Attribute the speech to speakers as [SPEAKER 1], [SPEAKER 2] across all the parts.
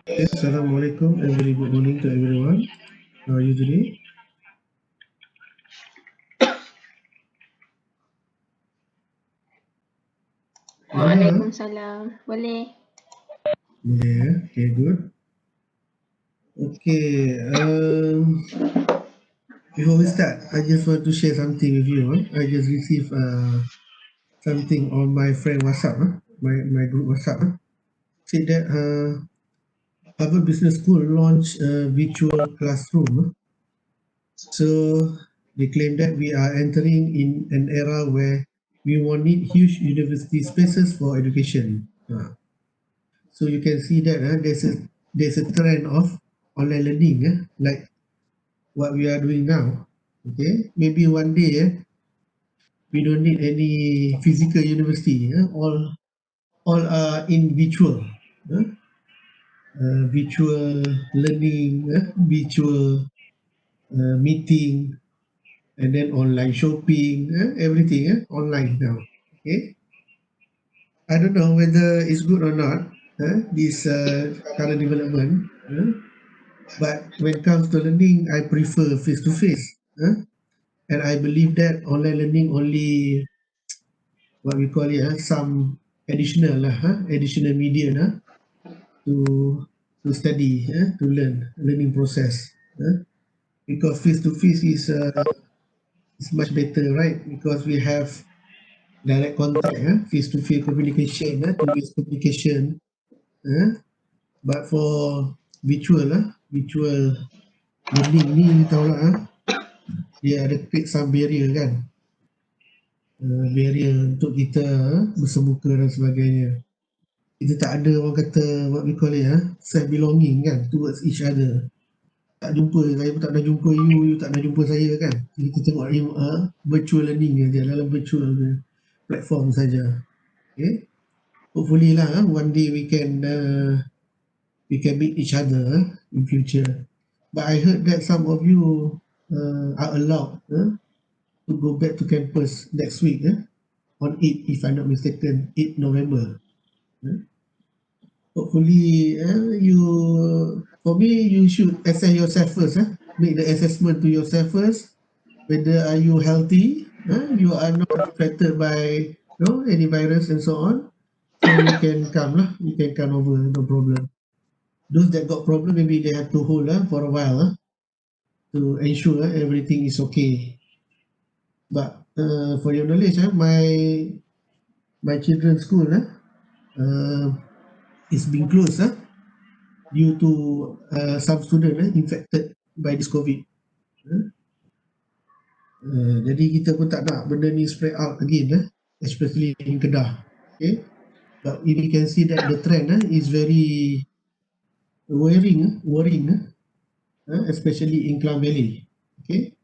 [SPEAKER 1] Yes, Assalamualaikum and very good morning to everyone. How are you today? Boleh ah?
[SPEAKER 2] Waalaikumsalam. Boleh.
[SPEAKER 1] Boleh ya? Okay, good. Okay, before we start, I just want to share something with you. I just received something on my friend WhatsApp, my group WhatsApp. Said that Harvard Business School launched a virtual classroom. So they claim that we are entering in an era where we won't need huge university spaces for education. So you can see that there's a trend of online learning, like what we are doing now. Okay, maybe one day we don't need any physical university. All are in virtual, virtual learning, virtual meeting, and then online shopping, everything online now. Okay, I don't know whether it's good or not. This current development. But when it comes to learning, I prefer face to face. And I believe that online learning only what we call it some additional media to study, to learning process. Because face to face is much better, right? Because we have direct contact, face to face communication, two-way communication. But for virtual learning ni tahu lah, dia ada create some barrier kan, barrier untuk kita bersemuka dan sebagainya. Kita tak ada orang kata what we call it self belonging kan towards each other. Tak jumpa, saya pun tak pernah jumpa you tak pernah jumpa saya kan. Kita tengok virtual learning je dalam virtual platform saja. Okay, hopefully lah one day we can meet each other in future. But I heard that some of you are allowed to go back to campus next week on 8, if I'm not mistaken, 8 November. Hopefully for me, you should assess yourself first. Make the assessment to yourself first. Whether are you healthy? You are not affected by any virus and so on. So you can come lah. You can come over, no problem. Those that got problem, maybe they have to hold for a while to ensure everything is okay. But for your knowledge, my children's school is being closed due to some student infected by this COVID. Jadi kita pun tak nak benda ni spread out again, especially in Kedah. Okay, but if you can see that the trend is very worrying, especially in Klang Valley. Okay,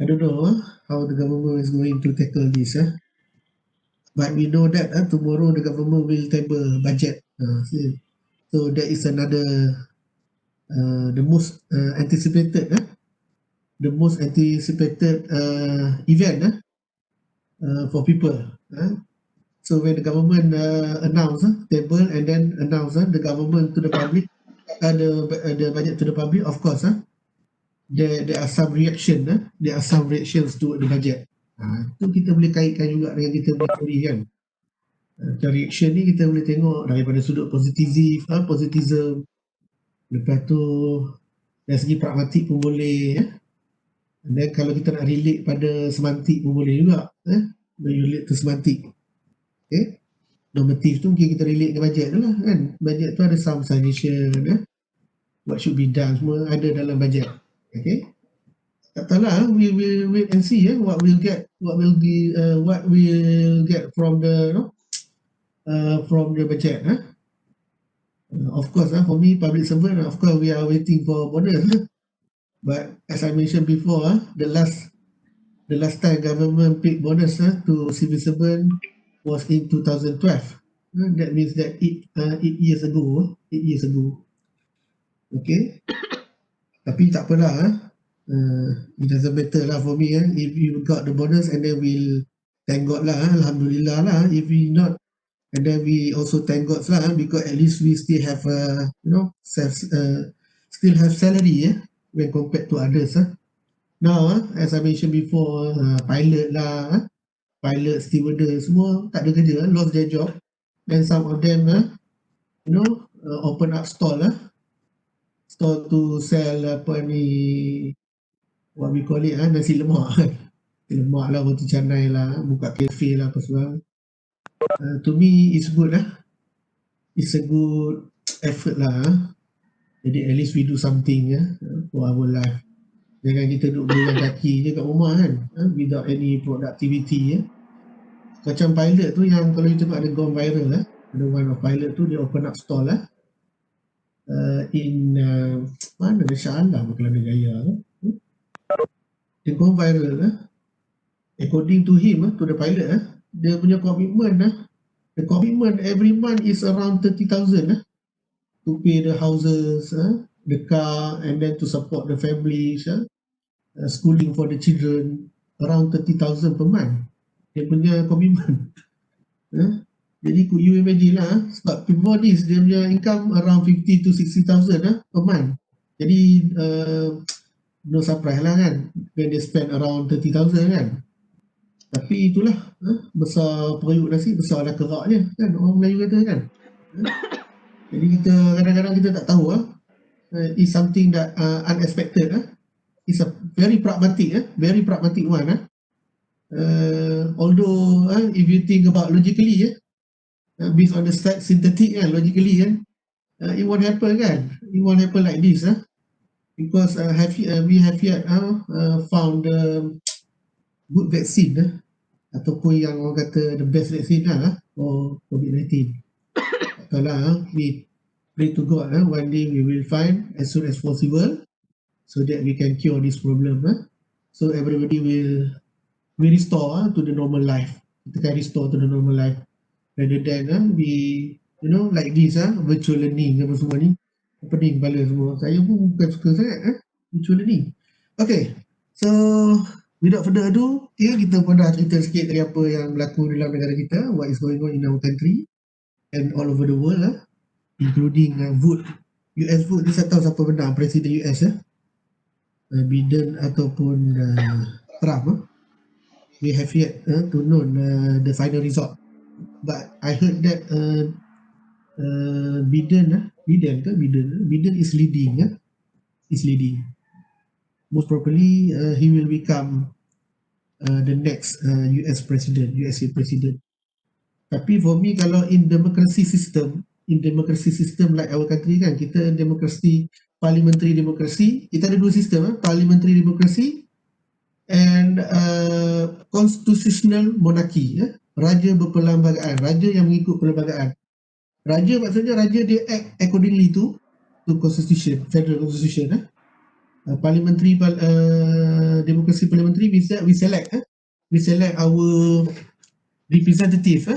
[SPEAKER 1] I don't know how the government is going to tackle this. But we know that tomorrow the government will table budget. So that is another the most anticipated event for people. So when the government announce table and then announce the government to the public, the budget to the public, of course, there are some reaction. There are some reactions to the budget. Itu kita boleh kaitkan juga dengan kita punya teori kan. Reaction ni kita boleh tengok daripada sudut positivism. Lepas tu dari segi pragmatik pun boleh. Dan kalau kita nak relate pada semantik pun boleh juga. Relate to semantik. Okay. Normatif tu mungkin kita relate dengan budget tu lah kan. Budget tu ada some suggestion. What should be done semua ada dalam budget. Okay. Tak tahulah, we will wait and see what we'll get from the budget. Of course, for me, public servant, of course, we are waiting for bonus. But as I mentioned before, the last time government paid bonus to civil servant was in 2012. That means that 8 years ago. Okay. Tapi tak apalah. It doesn't matter lah for me. If you got the bonus and then we'll thank God lah. Alhamdulillah lah. If we not And then we also thank God lah, because at least we still have still have salary when compared to others. Now as I mentioned before, pilot lah, pilot, stewardess semua tak ada kerja, lost their job. Then some of them open up stall to sell apa ni, what we call it nasi lemak nasi lemak lah, roti canai lah, buka cafe lah apa semua. To me it's good it's a good effort lah. Jadi at least we do something for our life. Jangan kita duduk berjalan kaki je kat rumah kan, without any productivity Macam pilot tu yang kalau you tengok ada gone viral ada one of pilot tu dia open up stall in mana Shah Alam, Kelana Jaya dia gone viral according to him, to the pilot dia punya commitment the commitment every month is around 30,000 to pay the houses, the car, and then to support the families, schooling for the children, around 30,000 per month. Dia punya commitment. Jadi could you imagine sebab before this dia punya income around 50 to 60,000 per month. Jadi no surprise lah kan when they spend around 30,000 kan. Tapi itulah besar periuk nasi besarlah keraknya kan, orang Melayu kata kan. Jadi kita kadang-kadang kita tak tahu is something that unexpected it's a very pragmatic one although if you think about logically based on the synthetic logically it won't happen like this because we have yet found good vaccine ataupun yang orang kata the best vaccine for COVID-19. Kalau we pray to God one day we will find as soon as possible so that we can cure this problem so everybody will restore to the normal life. Kita can restore to the normal life rather than we like this virtual learning apa semua ni pening kepala semua. Saya pun bukan suka sangat virtual learning. Okay, so without further ado, kita pun dah cerita sikit dari apa yang berlaku dalam negara kita, what is going on in our country and all over the world including vote. US vote ni saya tahu siapa menang presiden US Biden ataupun Trump. We have yet to know the final result, but I heard that Biden is leading most probably he will become the next USA president. Tapi for me, kalau in democracy system like our country kan, kita demokrasi parliamentary democracy, kita ada dua sistem parliamentary democracy and constitutional monarchy raja berperlembagaan, raja yang mengikut perlembagaan. Raja maksudnya raja dia act accordingly to constitution, federal constitution parliamentary democracy parliamentary we select our representative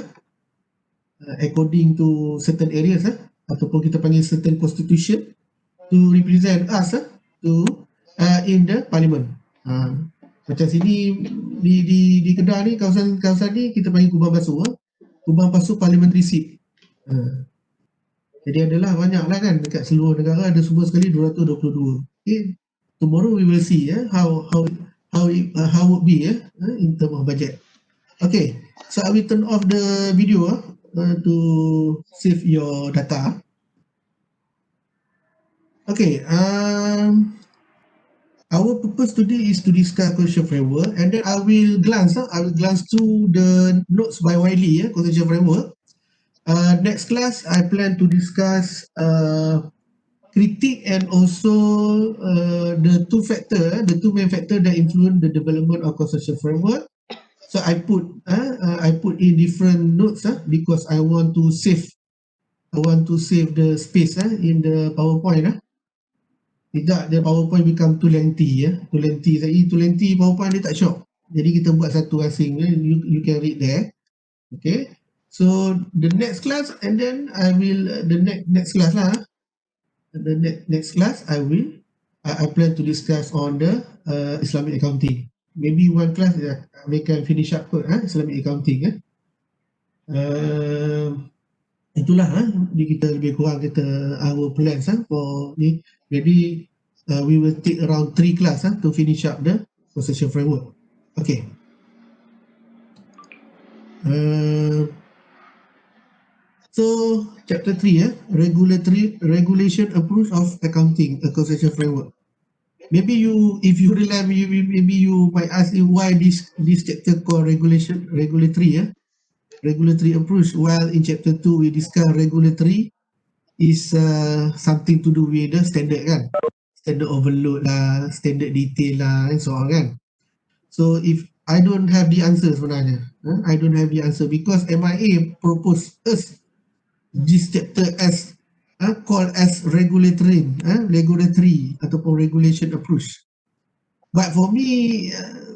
[SPEAKER 1] according to certain areas ataupun kita panggil certain constitution to represent us in the parliament. Macam sini di Kedah ni, kawasan ni kita panggil Kubang Basuh parliamentary seat. Jadi adalah banyak lah kan, dekat seluruh negara ada semua sekali 222. Okay. Tomorrow we will see how would be in term of budget. Okay, so I will turn off the video to save your data. Okay, our purpose today is to discuss constitutional framework, and then I will glance through the notes by Wiley constitutional framework. Next class I plan to discuss critique and also the two main factor that influence the development of constitutional framework. So I put in different notes because I want to save the space in the PowerPoint. Tidak the PowerPoint become too lengthy too lengthy PowerPoint dia tak syok. Jadi kita buat satu asing you can read there. Okay. So the next class and then I will the next class I plan to discuss on the Islamic accounting. Maybe one class we can finish up Islamic accounting. itulah di kita lebih kurang kita our plans for ni. Jadi we will take around 3 class to finish up the concession framework. Okay. So chapter 3 regulation approach of accounting a concession framework. Maybe you, if you realize, maybe you might ask you why this chapter called regulatory approach, while in chapter 2 we discuss regulatory is something to do with the standard kan, standard overload lah, standard detail lah, and so on kan. So if I don't have the answer sebenarnya, I don't have the answer because MIA propose us this chapter as called as regulatory ataupun regulation approach. But for me,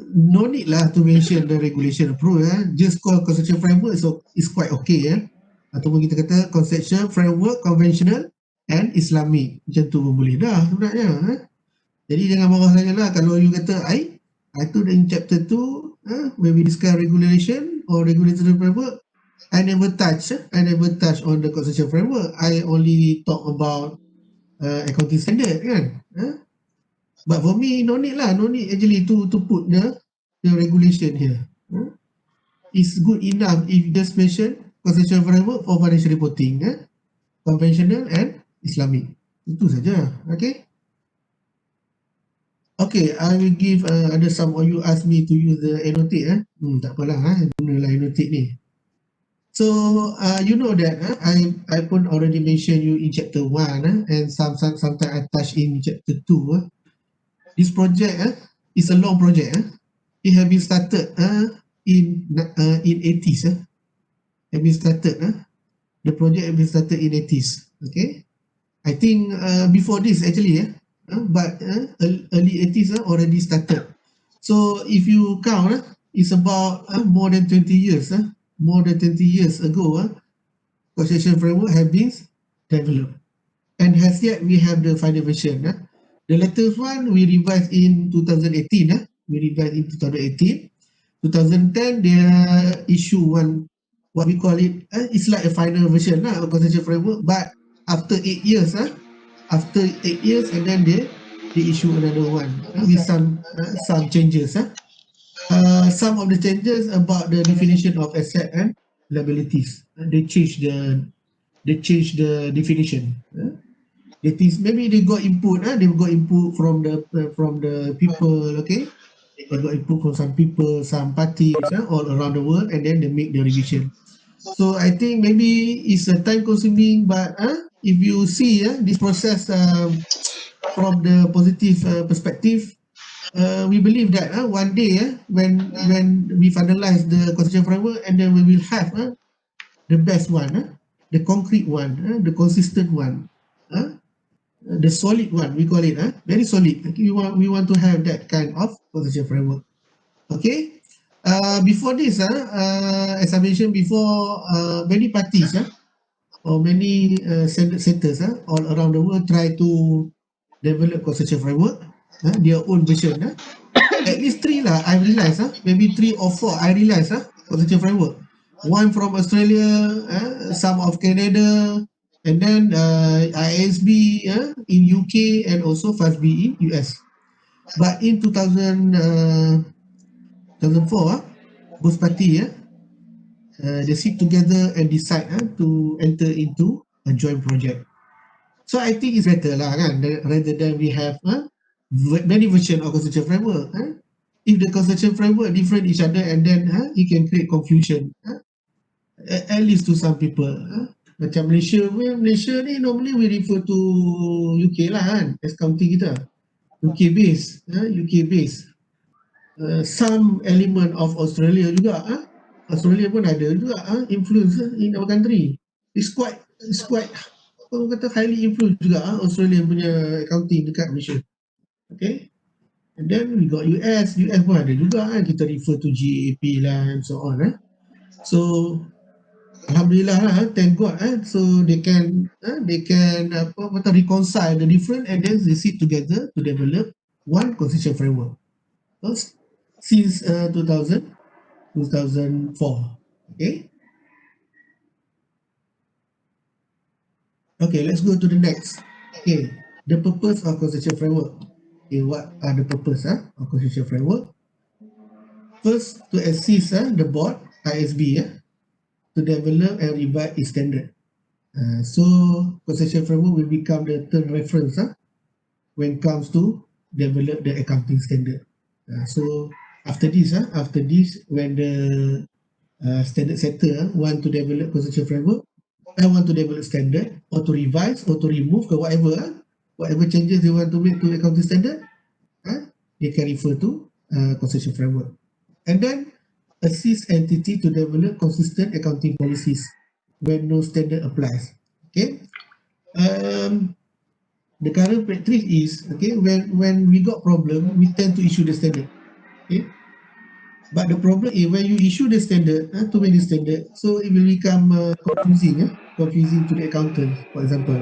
[SPEAKER 1] no need lah to mention the regulation approach. Just call conceptual framework is quite okay. Ataupun kita kata conceptual framework, conventional and Islamic. Macam tu pun boleh dah sebenarnya. Jadi jangan marah saya lah kalau you kata I tu in chapter 2 when we discuss regulation or regulatory framework, I never touch on the conceptual framework. I only talk about accounting standard kan. But for me, no need actually to put the regulation here. It's good enough if just mention conceptual framework for financial reporting, conventional and Islamic. Itu saja. Okay. Okay, I will give ada some of you ask me to use the annotate. Tak apalah, gunalah annotate ni. So you know that I pun already mention you in chapter 1 and sometimes I touch in chapter 2. This project is a long project. It have been started in 80s. Have been started. The project have been started in 80s. Okay, I think before this actually, but early 80s already started. So if you count, it's about more than 20 years. More than 20 years ago, concession framework have been developed, and has yet we have the final version. The latest one we revised in 2018. We revised in 2018. 2010 they issue one, what we call it, it's like a final version of concession framework, but after 8 years, and then they issue another one with some changes. Some of the changes about the definition of asset and liabilities. They change the definition. It is maybe they got input. They got input from the people. Okay, they got input from some people, some parties all around the world, and then they make the revision. So I think maybe it's a time consuming, but if you see this process from the positive perspective, we believe that one day when we finalize the constitution framework, and then we will have the best one, the concrete one, the consistent one, the solid one, we call it very solid. We want to have that kind of constitution framework. Okay. Before this, as I mentioned before, many parties or many centers all around the world try to develop constitution framework, their own version. At least 3 lah, I realize, maybe 3 or 4, I realize, constitution framework. One from Australia, some of Canada, and then ISB in UK, and also FASB in US. But in 2004, both party they sit together and decide to enter into a joint project. So I think it's better lah kan, rather than we have many version of constitution framework. If the constitution framework different each other, and then it can create confusion, at least to some people. Macam Malaysia ni normally we refer to UK lah kan, as county kita. UK base. Some element of Australia juga. Australia pun ada juga influence in our country. It's quite orang kata highly influence juga Australia punya accounting dekat Malaysia. Okay. And then we got US pun ada juga kita refer to GAAP lah and so on. So alhamdulillah lah, thank God so they can reconcile the different, and then they sit together to develop one constitution framework since 2004. Okay. Okay, let's go to the next. Okay, the purpose of constitutional framework. Okay, what are the purpose of constitutional framework? First, to assist the board, ISB, to develop and revise its standard. So, constitutional framework will become the third reference when it comes to develop the accounting standard. So, after this, when the standard setter want to develop constitutional framework, I want to develop standard or to revise or to remove or whatever, whatever changes they want to make to accounting standard, they can refer to constitutional framework. And then assist entity to develop consistent accounting policies when no standard applies. Okay. Um, the current practice is okay when we got problem, we tend to issue the standard. Okay. But the problem is when you issue the standard, too many standard, so it will become confusing to the accountant, for example.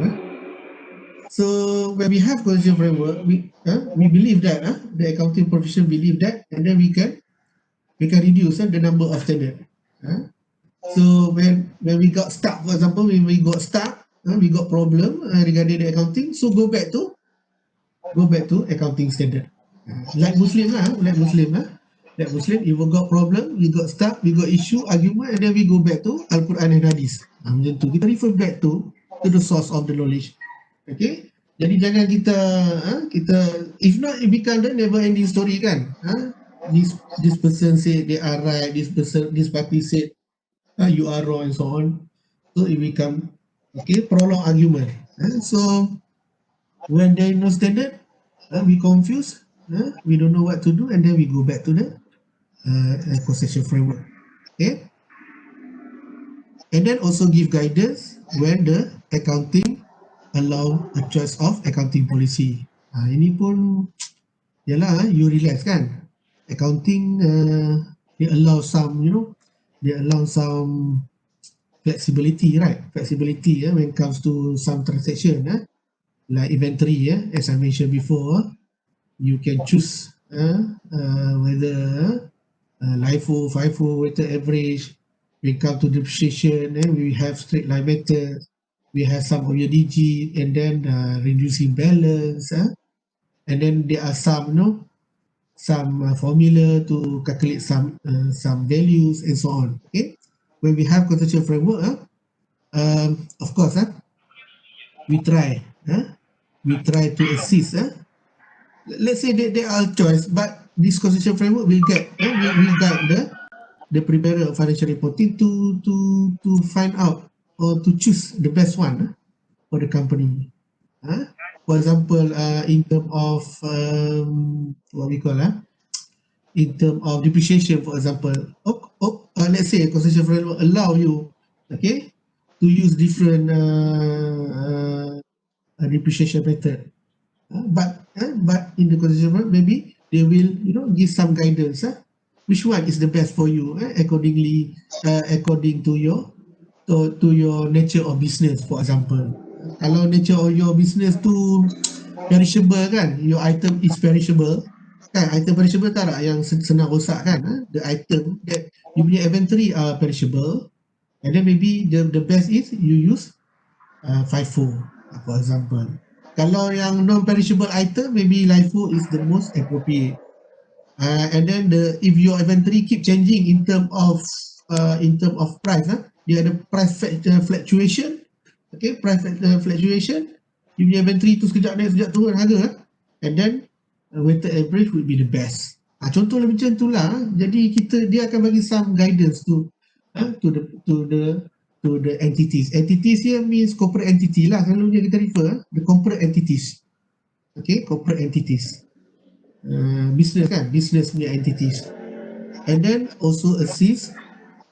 [SPEAKER 1] So when we have constitutional framework, we believe that the accounting profession believe that, and then we can reduce the number of standard. So when we got stuck, for example, when we got stuck, we got problem regarding the accounting, so go back to accounting standard. Like Muslim like Muslim, if we got problem, we got stuck, we got issue, argument, and then we go back to Al-Quran and Hadis. Macam tu. Kita refer back to the source of the knowledge. Okay? Jadi jangan kita if not it become the never ending story kan. This person said they are right, this party said you are wrong and so on. So it become prolonged argument. So when there is no standard, we confuse, we don't know what to do, and then we go back to the concession framework. Okay, and then also give guidance when the accounting allow a choice of accounting policy. Ini pun yalah, you realize kan, accounting they allow some, they allow some flexibility, right? Flexibility when it comes to some transaction, like inventory, as I mentioned before, you can choose whether LIFO, FIFO, weighted average. We come to depreciation, and we have straight line method. We have some of your DG, and then reducing balance, and then there are some, some formula to calculate some values and so on. Okay, when we have conceptual framework, of course, we try to assist. Let's say that there are choice, but this constitutional framework will guide the preparer of financial reporting to find out or to choose the best one for the company. For example, in terms of what we call in terms of depreciation, for example, let's say a constitutional framework allow you, to use different depreciation method. But in the constitutional framework, maybe they will give some guidance. Which one is the best for you? According to your nature of business, for example. Kalau nature of your business tu perishable kan, your item is perishable. Kan, item perishable tak lah yang senang rosak kan. The item that you punya inventory are perishable, and then maybe the best is you use FIFO, for example. Kalau yang non-perishable item, maybe LIFO is the most appropriate. And then if your inventory keep changing in term of price, dia ada price fluctuation, price fluctuation, you punya inventory tu sekejap naik sekejap turun harga, and then weighted average would be the best. Contoh macam tu lah. Jadi dia akan bagi some guidance to the entities. Entities here means corporate entity lah. Selalunya kita refer the corporate entities. Corporate entities. Business kan, business punya entities. And then also assist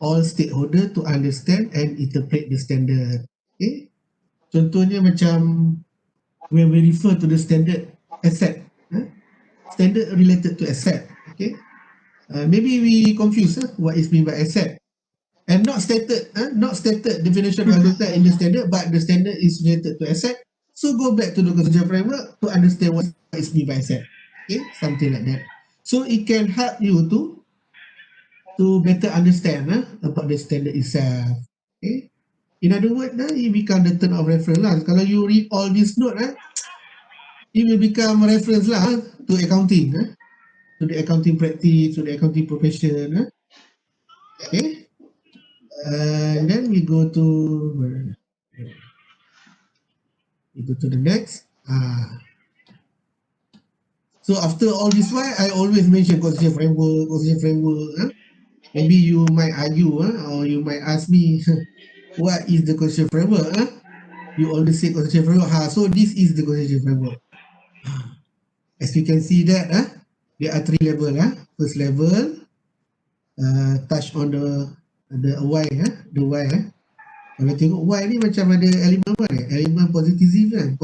[SPEAKER 1] all stakeholder to understand and interpret the standard. Contohnya macam when we refer to the standard asset, standard related to asset. Maybe we confuse what is mean by asset. And not stated definition of asset in the standard, but the standard is related to asset. So go back to the constitutional framework to understand what is mean by asset. Something like that. So it can help you to better understand about the standard itself. In other words, it become the term of reference lah. Kalau you read all this note, it will become reference lah to accounting, to the accounting practice, to the accounting profession. Okay, and then we go to the next. So after all this while, I always mention constitution framework. Maybe you might argue, or you might ask me, what is the constitution framework? You always say constitution framework. So this is the constitution framework. As you can see that, there are 3 level. First level, touch on the why, the why. Kalau tengok why ni macam ada elemen apa ni? Elemen positivism kan?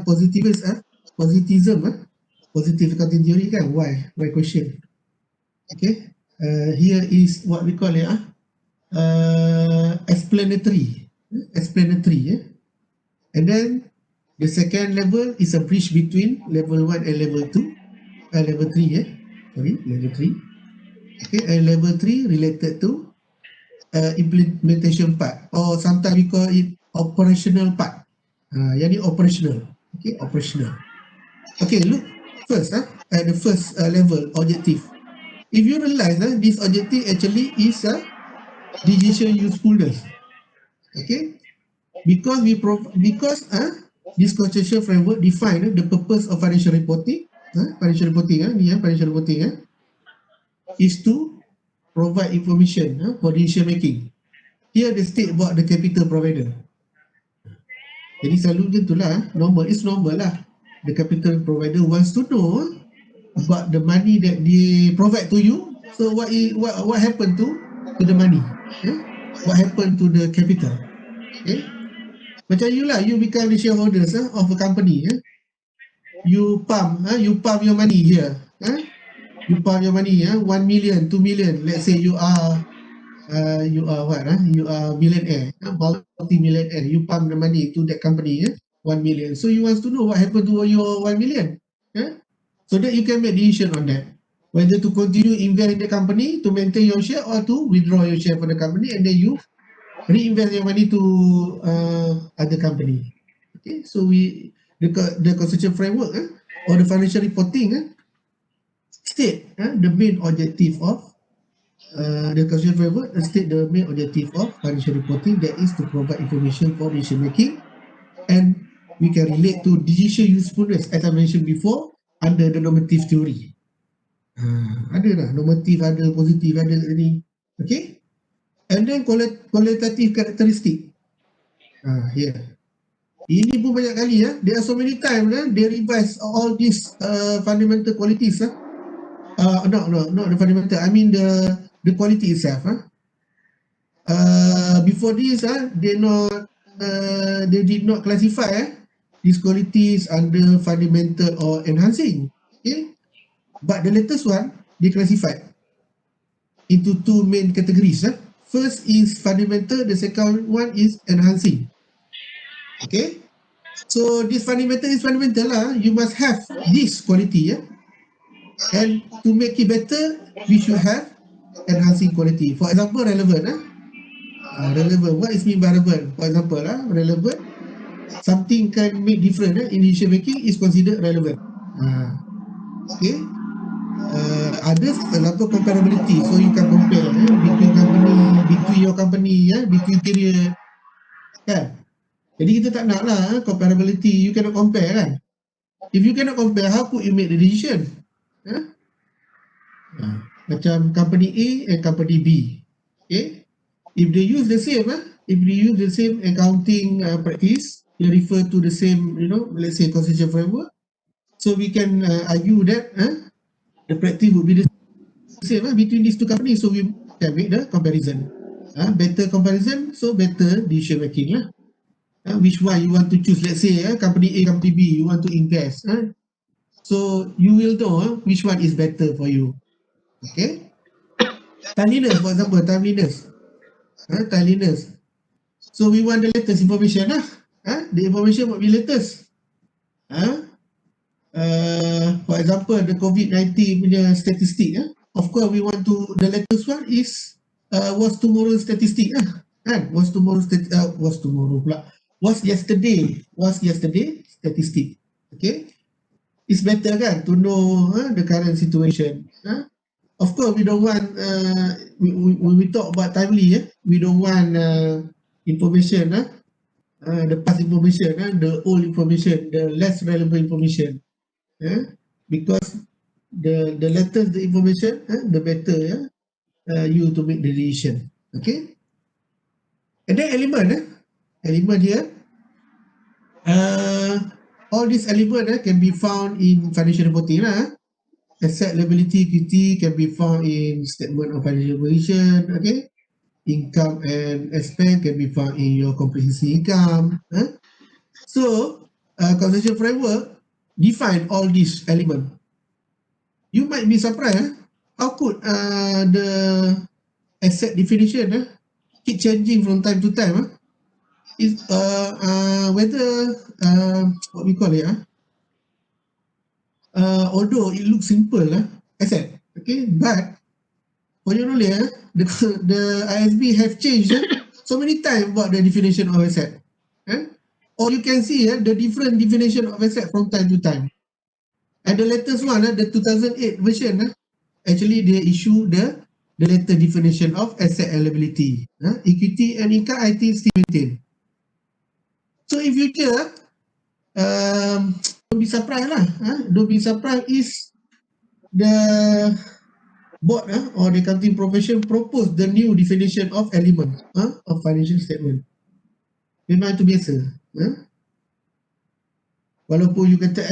[SPEAKER 1] Positivism, positive accounting theory kan? Why question? Okay. Here is what we call it, explanatory. And then the second level is a bridge between level 1 and level 2, level 3, level 3. Okay, and level 3 related to implementation part, or sometimes we call it operational part. Yang ni operational. Okay, operational. Okay, look first at the first level, objective. If you realize this objective actually is decision usefulness. Okay, because this constitution framework define the purpose of financial reporting. Financial reporting is to provide information for decision making. Here the state about the capital provider. Jadi selalu macam itulah, it's normal lah. The capital provider wants to know about the money that they provide to you. So what happened to the money? What happened to the capital? Okay? Macam you lah, you become the shareholders of a company. You pump your money here. You pump your money, 1 million, 2 million. Let's say you are what? You are millionaire, multi-millionaire. You pump the money to that company, 1 million. So you want to know what happened to your 1 million, so that you can make decision on that, whether to continue invest in the company to maintain your share, or to withdraw your share from the company and then you reinvest your money to other company. Okay, so the constitution framework or the financial reporting state the main objective of the constitution framework state the main objective of financial reporting, that is to provide information for decision making, and we can relate to decision usefulness as I mentioned before under the normative theory. Ada lah normative, ada positif, ada ni. Okay, and then qualitative characteristic. Here. Ini pun banyak kali there are so many times they revise all these fundamental qualities. Not the fundamental, I mean the quality itself. Before this, they did not classify these qualities under fundamental or enhancing. Okay, but the latest one they classified into 2 main categories. First is fundamental, the second one is enhancing. Okay, so this fundamental is fundamental lah. You must have this quality, and to make it better, we should have enhancing quality. For example, relevant. Relevant. What is mean by relevant? For example, relevant. Something can make different in decision making is considered relevant. Okay. Others, for example, comparability. So you can compare between your company, between period. Kan? Jadi kita tak nak lah comparability. You cannot compare kan? If you cannot compare, how could you make the decision? Macam company A and company B. Okay? If they use the same, accounting practice, they refer to the same, let's say constitution framework. So we can argue that the practice would be the same between these 2 companies. So we can make the comparison. Better comparison, so better decision making lah. Which one you want to choose? Let's say company A, company B, you want to invest. So you will know which one is better for you. Okay. Timeliness, for example, timeliness. So we want the latest information the information will be latest. For example, the COVID-19 punya statistik. Of course, we want to, the latest one was tomorrow's statistic. kan? Was yesterday statistic. Okay, it's better kan to know the current situation. Of course, we don't want we talk about timely. We don't want information. The past information, the old information, the less relevant information. Because the later the information, the better you to make the decision. Okay. And then element here. All these elements can be found in financial reporting. Asset, liability, equity can be found in statement of financial position. Okay. Income and expense can be found in your comprehensive income. So, consolidation framework define all these elements. You might be surprised. How could the asset definition keep changing from time to time? Is whether what we call it? Although it looks simple, asset. Okay, but for your knowledge, the ISB have changed so many times about the definition of asset. Or you can see the different definition of asset from time to time. And the latest one, the 2008 version, actually they issue the later definition of asset and liability. Equity and income, I think still maintain. So in future, don't be surprised lah. Don't be surprised is the board or the accounting profession propose the new definition of element of financial statement. Memang itu biasa. Walaupun you kata,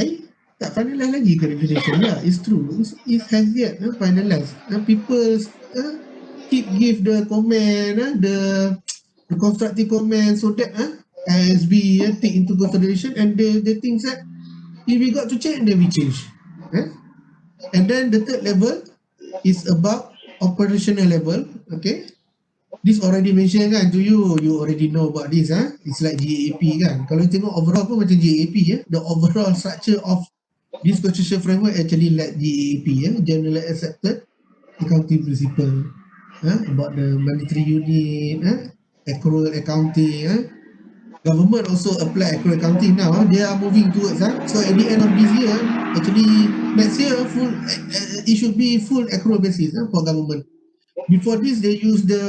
[SPEAKER 1] tak finalize lagi ke definition? Yeah, it's true. It has yet finalized. People keep give the comment, the constructive comment so that ISB take into consideration, and they think that if we got to change, then we change. And then the third level is about operational level. Okay, this already mentioned kan to you already know about this. It's like GAAP kan. Kalau tengok overall pun macam GAAP. The overall structure of this constitution framework actually like GAAP, generally accepted accounting principle. About the monetary unit, accrual accounting. Government also apply accrual accounting now. They are moving towards so at the end of this year, actually next year it should be full accrual basis for government. Before this, they use the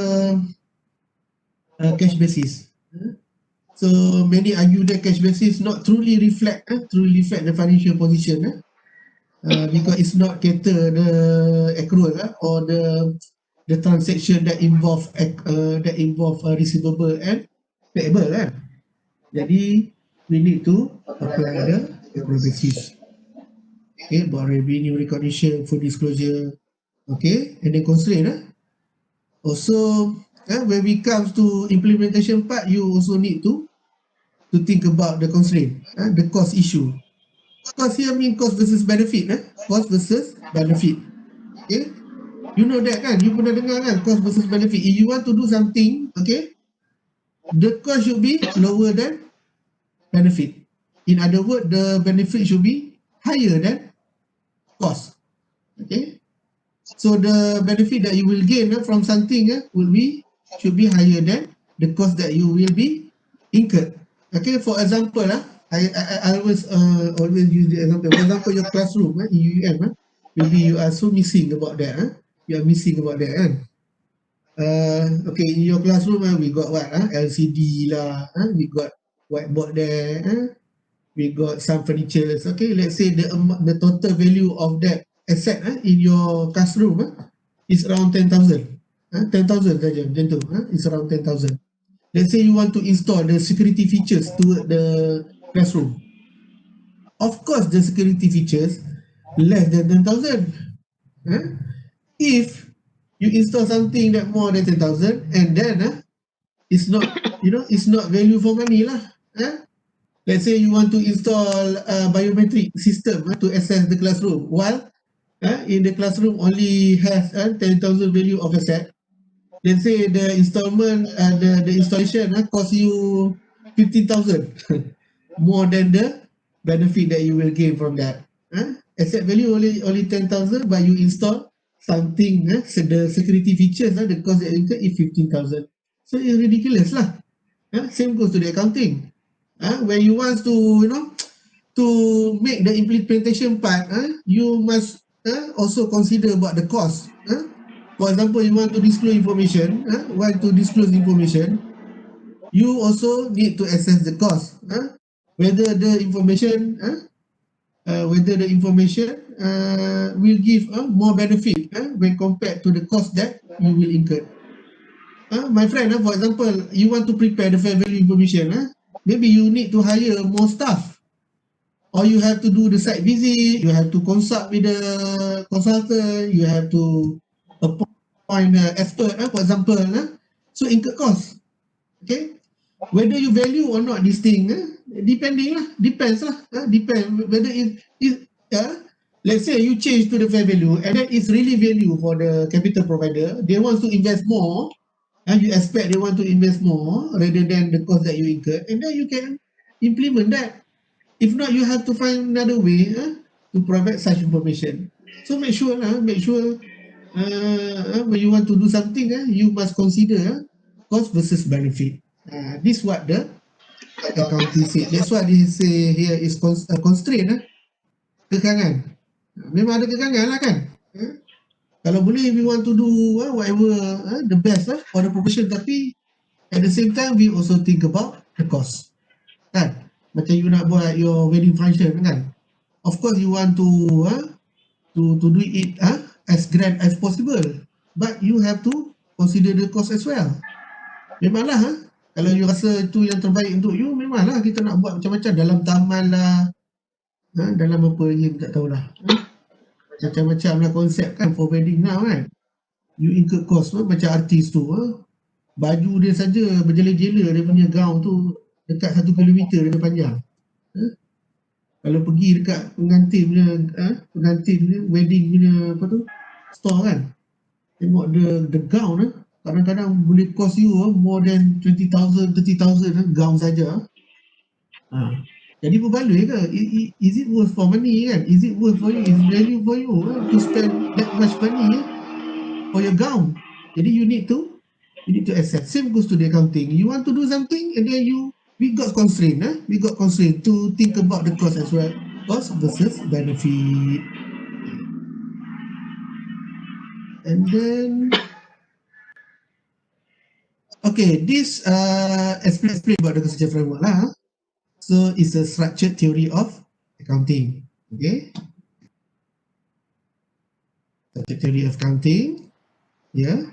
[SPEAKER 1] cash basis. So many argue that cash basis not truly reflect the financial position because it's not cater the accrual or the transaction that involve receivable and payable. Jadi we need to apply the accrual basis. Okay, about revenue recognition, full disclosure. Okay, and then constraint. Also, when we comes to implementation part, you also need to think about the constraint, the cost issue. Cost here mean cost versus benefit. Cost versus benefit. Okay, you know that kan? You pernah dengar kan? Cost versus benefit. If you want to do something, okay, the cost should be lower than benefit. In other words, the benefit should be higher than cost. Okay, so the benefit that you will gain from something should be higher than the cost that you will be incurred. Okay, for example, I always use the example. For example, your classroom in UUM, maybe you are so missing about that. You are missing about that, kan? Okay, in your classroom, we got what? LCD lah. We got whiteboard there. We got some furnitures. Okay, let's say the total value of that asset in your classroom is around 10,000. 10,000 saja macam tu. It's around 10,000. Let's say you want to install the security features to the classroom. Of course, the security features less than 10,000. If you install something that more than 10,000 and then it's not it's not value for money lah. Let's say you want to install a biometric system to access the classroom, while in the classroom only has 10,000 value of asset. Let's say the installment, the installation cost you 15,000 more than the benefit that you will gain from that. Asset value only 10,000, but you install something, so the security features, the cost that you incur is 15,000. So it's ridiculous lah. Same goes to the accounting. When you want to, to make the implementation part, you must also consider about the cost. For example, you want to disclose information, you also need to assess the cost. Whether the information, will give more benefit when compared to the cost that you will incur. My friend, for example, you want to prepare the fair value information, maybe you need to hire more staff, or you have to do the site visit, you have to consult with the consultant, you have to appoint an expert, for example, so incur cost. Okay, whether you value or not this thing, depends lah, depend whether let's say you change to the fair value and then it's really value for the capital provider, they want to invest more, and you expect they want to invest more rather than the cost that you incur, and then you can implement that. If not, you have to find another way to provide such information. So make sure when you want to do something, you must consider cost versus benefit. This what the accounting said. That's what they say here is constraint, kekangan. Memang ada kekangan lah kan. Kalau boleh, we want to do whatever the best for the profession, tapi at the same time we also think about the cost. Kan? Macam you nak buat your wedding function kan. Of course you want to do it as grand as possible, but you have to consider the cost as well. Memanglah kalau you rasa itu yang terbaik untuk you, memanglah kita nak buat macam-macam dalam taman lah, dalam apa je tak tahulah. Macam-macam lah konsep kan for wedding now kan. You incur cost macam artis tu, baju dia saja berjela-jela dia punya gown tu dekat 1 kilometer dia panjang. Kalau pergi dekat pengantin punya wedding punya apa tu store kan, tengok the gown kadang-kadang boleh cost you more than 20,000 30,000 gown saja. Jadi berbaloi ke? Is it worth for money kan? Is it worth for you? Is it value for you to spend that much money for your gown? Jadi you need to assess. Same goes to the accounting. You want to do something and then we got constraint. We got constraint to think about the cost as well. Cost versus benefit. And then okay, this explain about the conceptual framework lah. So it's a structured theory of accounting. Okay, structured theory of accounting. Yeah,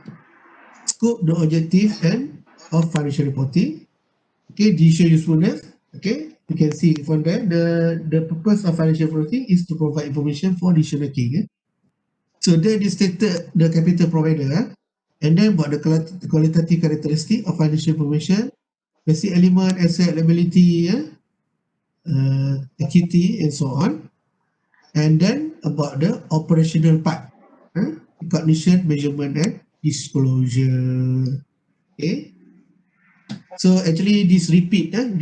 [SPEAKER 1] scope, the objective, and of financial reporting. Okay, decision usefulness. Okay, you can see from there the purpose of financial reporting is to provide information for decision making. So then they stated the capital provider, and then about the qualitative characteristic of financial information, basic element, asset, liability, equity, and so on. And then about the operational part, recognition, measurement, and disclosure. Okay. So actually this repeat the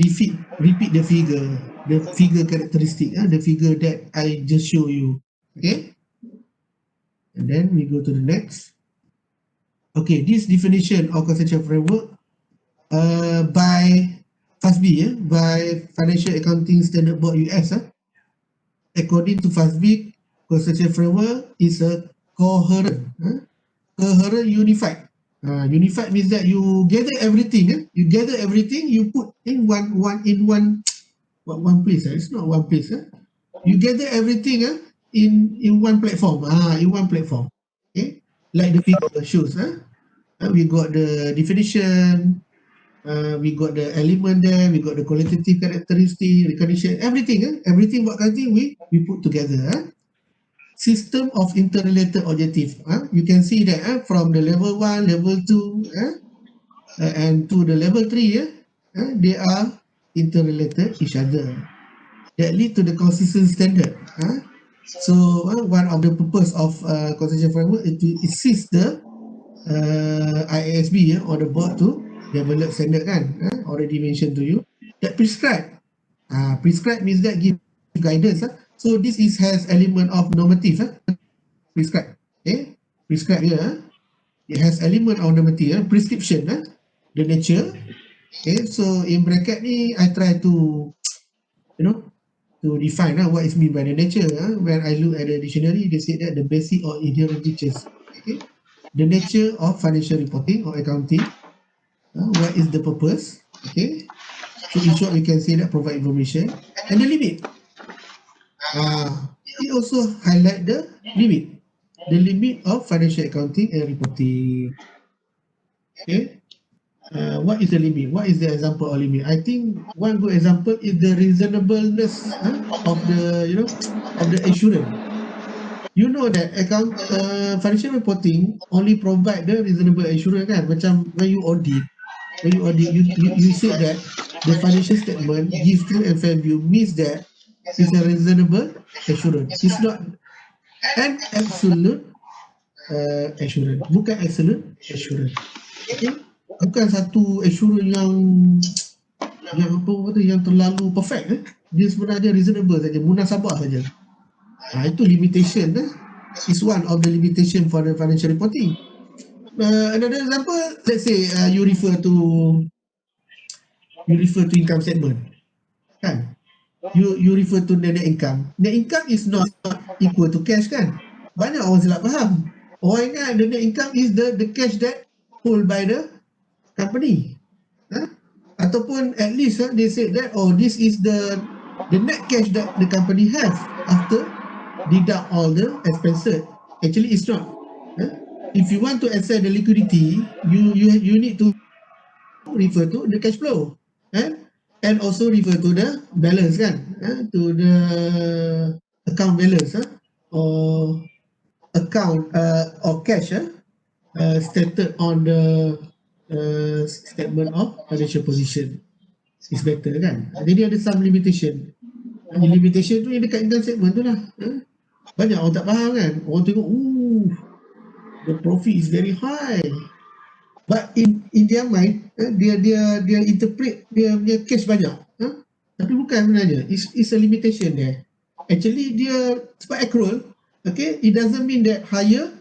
[SPEAKER 1] figure characteristic, the figure that I just show you. Okay. And then we go to the next. Okay, this definition of conceptual framework by FASB, by Financial Accounting Standard Board US. According to FASB, conceptual framework is a coherent, unified. Unified means that you gather everything. You put in one place. It's not one place. You gather everything in one platform. Okay, like the figure shows. We got the definition. We got the element there. We got the qualitative characteristic, recognition, everything. Everything what accounting we put together. System of interrelated objective. You can see that from the level 1, level 2, and to the level 3, they are interrelated each other. That lead to the consistent standard. So one of the purpose of conceptual framework is to assist the IASB or the board to develop standard already mentioned to you that prescribe. Prescribe means that give guidance. So this has element of normative. Prescribe. Okay, prescribe here. It has element of normative prescription. the nature. Okay, so in bracket ni I try to to define what is mean by the nature. When I look at the dictionary, they say that the basic or inherent features. Okay, the nature of financial reporting or accounting. What is the purpose? Okay, so in short, we can say that provide information and the limit. It also highlight the limit of financial accounting and reporting. Okay, what is the limit? What is the example of limit? I think one good example is the reasonableness of the of the assurance. You know that financial reporting only provide the reasonable assurance kan. Macam when you audit, you said that the financial statement gives true and fair view means that it's a reasonable assurance. It's not an absolute assurance. Bukan absolute assurance. Okay? Bukan satu assurance yang terlalu perfect. Dia sebenarnya reasonable saja, munasabah saja. Itu limitation. Is one of the limitation for the financial reporting. Another example, let's say you refer to income statement, kan? You refer to the net income. Net income is not equal to cash, kan? Banyak orang salah faham. Orang ingat the net income is the cash that hold by the company. Ataupun at least they say that this is the net cash that the company has after deduct all the expenses. Actually, it's not. If you want to access the liquidity, you need to refer to the cash flow, and also refer to the balance, kan? To the account balance, or account or cash, stated on the statement of financial position. Is better, kan? Jadi ada some limitation. Limitation tu yang dekat income statement tu lah. Banyak orang tak faham, kan? Orang tengok, the profit is very high, but in their mind, dia interpret dia punya cash banyak, tapi bukan sebenarnya. It's a limitation there. Actually dia sebab accrual, okay, it doesn't mean that higher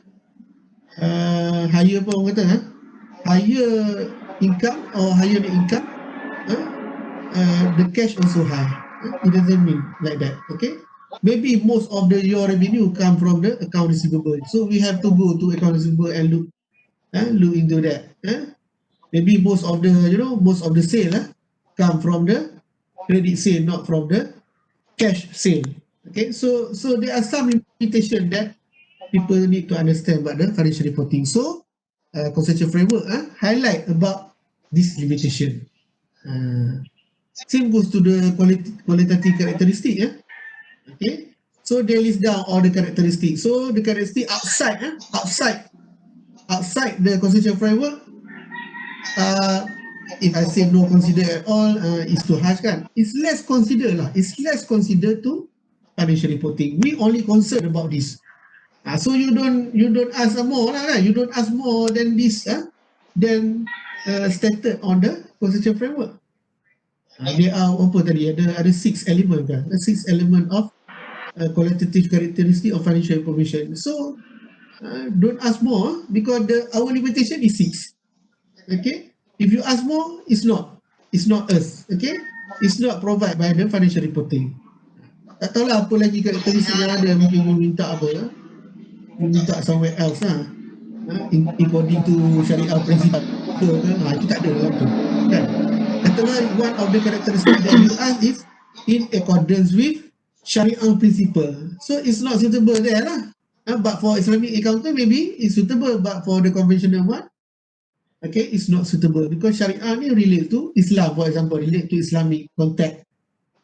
[SPEAKER 1] apa orang kata, higher income or higher net income, the cash also high. It doesn't mean like that. Okay, maybe most of your revenue come from the account receivable, so we have to go to account receivable and look into that. Maybe most of the sale come from the credit sale, not from the cash sale. Okay, so there are some limitation that people need to understand about the financial reporting. So conceptual framework highlight about this limitation. Same goes to the qualitative characteristic. Okay, so they list down all the characteristics. So the characteristic outside the conceptual framework, if I say no consider at all, it's too harsh, kan? It's less considered lah. It's less considered to financial reporting. We only concerned about this. So you don't ask more lah, kan? You don't ask more than this, than stated on the conceptual framework. There are apa tadi? Ada 6 element, kan? 6 element of qualitative characteristic of financial information. So don't ask more because our limitation is 6. Okay, if you ask more, it's not us. Okay, it's not provided by the financial reporting. Tak tahulah apa lagi karakteristik yang ada. Mungkin you minta apa, you minta somewhere else according to syariah principle, itu tak ada dalam tu, kan? Katalah one of the characteristic that you ask is in accordance with syariah principle, so it's not suitable there lah. But for Islamic accountant maybe it's suitable, but for the conventional one, okay, it's not suitable because syariah ni relate to Islam, for example, relate to Islamic context,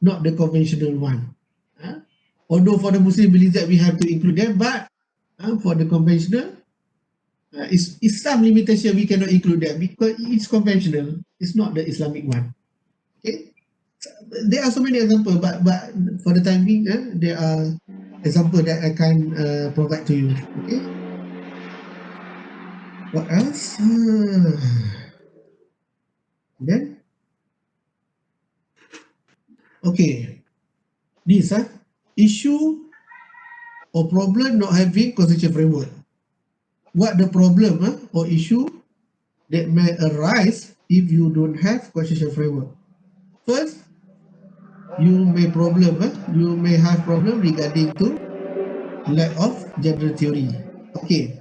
[SPEAKER 1] not the conventional one. Although for the Muslim believe that we have to include them, but for the conventional, it's some limitation, we cannot include them because it's conventional, it's not the Islamic one. Okay, there are so many examples, but for the time being, there are examples that I can provide to you. Okay, what else? Then okay, this issue or problem not having conceptual framework. What the problem or issue that may arise if you don't have causation framework. First, you may have problem regarding to lack of general theory. Okay,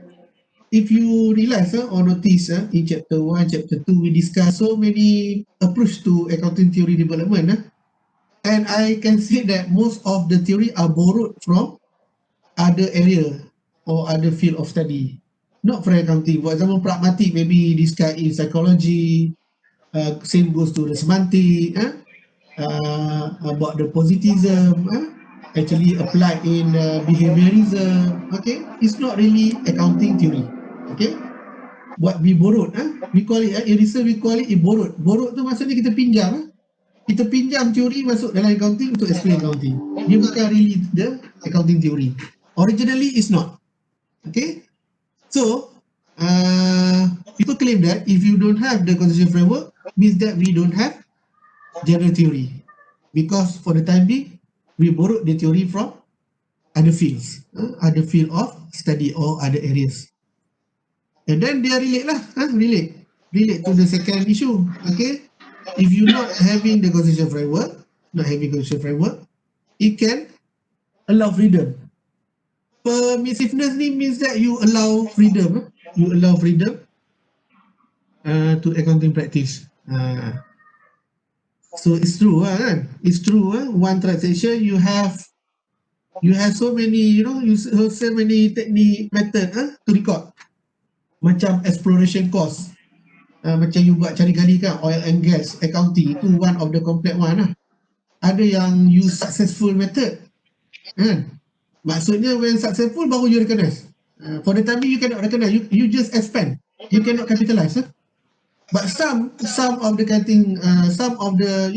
[SPEAKER 1] if you realize or notice in chapter 1, chapter 2, we discuss so many approach to accounting theory development, and I can see that most of the theory are borrowed from other area or other field of study, not for accounting. For example, pragmatic maybe discuss in psychology, same goes to the semantic, about the positivism, actually applied in behaviorism. Okay, it's not really accounting theory. Okay, what we borrowed, we call it in research we call it borrowed tu maksudnya kita pinjam, kita pinjam teori masuk dalam accounting untuk explain accounting. Dia bukan really the accounting theory. Originally it's not. Okay, so people claim that if you don't have the causation framework, means that we don't have general theory, because for the time being we borrowed the theory from other fields, other field of study or other areas, and then they relate to the second issue. Okay, if you're not having the causation framework, it can allow freedom. Permissiveness means that you allow freedom, to accounting practice. So it's true, kan? It's true. One transaction you have so many, so many technique method to record. Macam exploration cost, macam you buat cari gali kan, oil and gas accounting itu one of the complex one lah. Ada yang use successful method, kan? Maksudnya when successful baru you recognize. For the time being you cannot recognize, you just expand, you cannot capitalize. But some of the accounting, some of the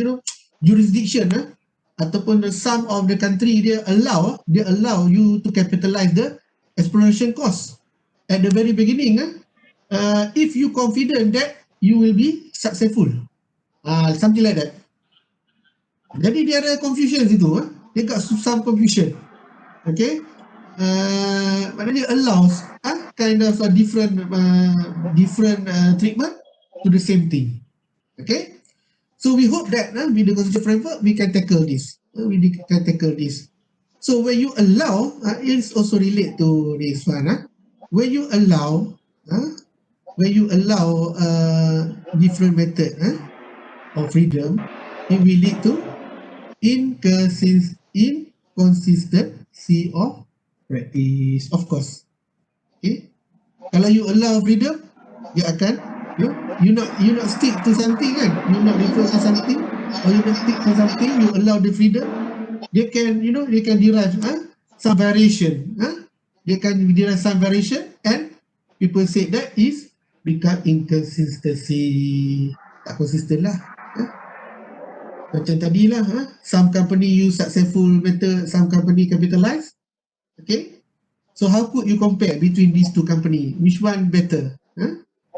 [SPEAKER 1] jurisdiction, ataupun some of the country they allow you to capitalize the exploration cost at the very beginning, if you confident that you will be successful, something like that. Jadi dia ada confusion situ, dia got some confusion. Okay, maknanya allows kind of a different treatment to the same thing. Okay, so we hope that with the causation framework we can tackle this. So when you allow, it's also relate to this one. When you allow different method of freedom, it will lead to inconsistency of practice, of course. Okay, kalau you allow freedom, dia akan you not stick to something, kan? You not refer to something, or you not stick to something, you allow the freedom, they can derive some variation, and people say that is become inconsistency, tak consistent lah. Macam tadi lah, some company use successful method, some company capitalize. Okay, so how could you compare between these two company, which one better?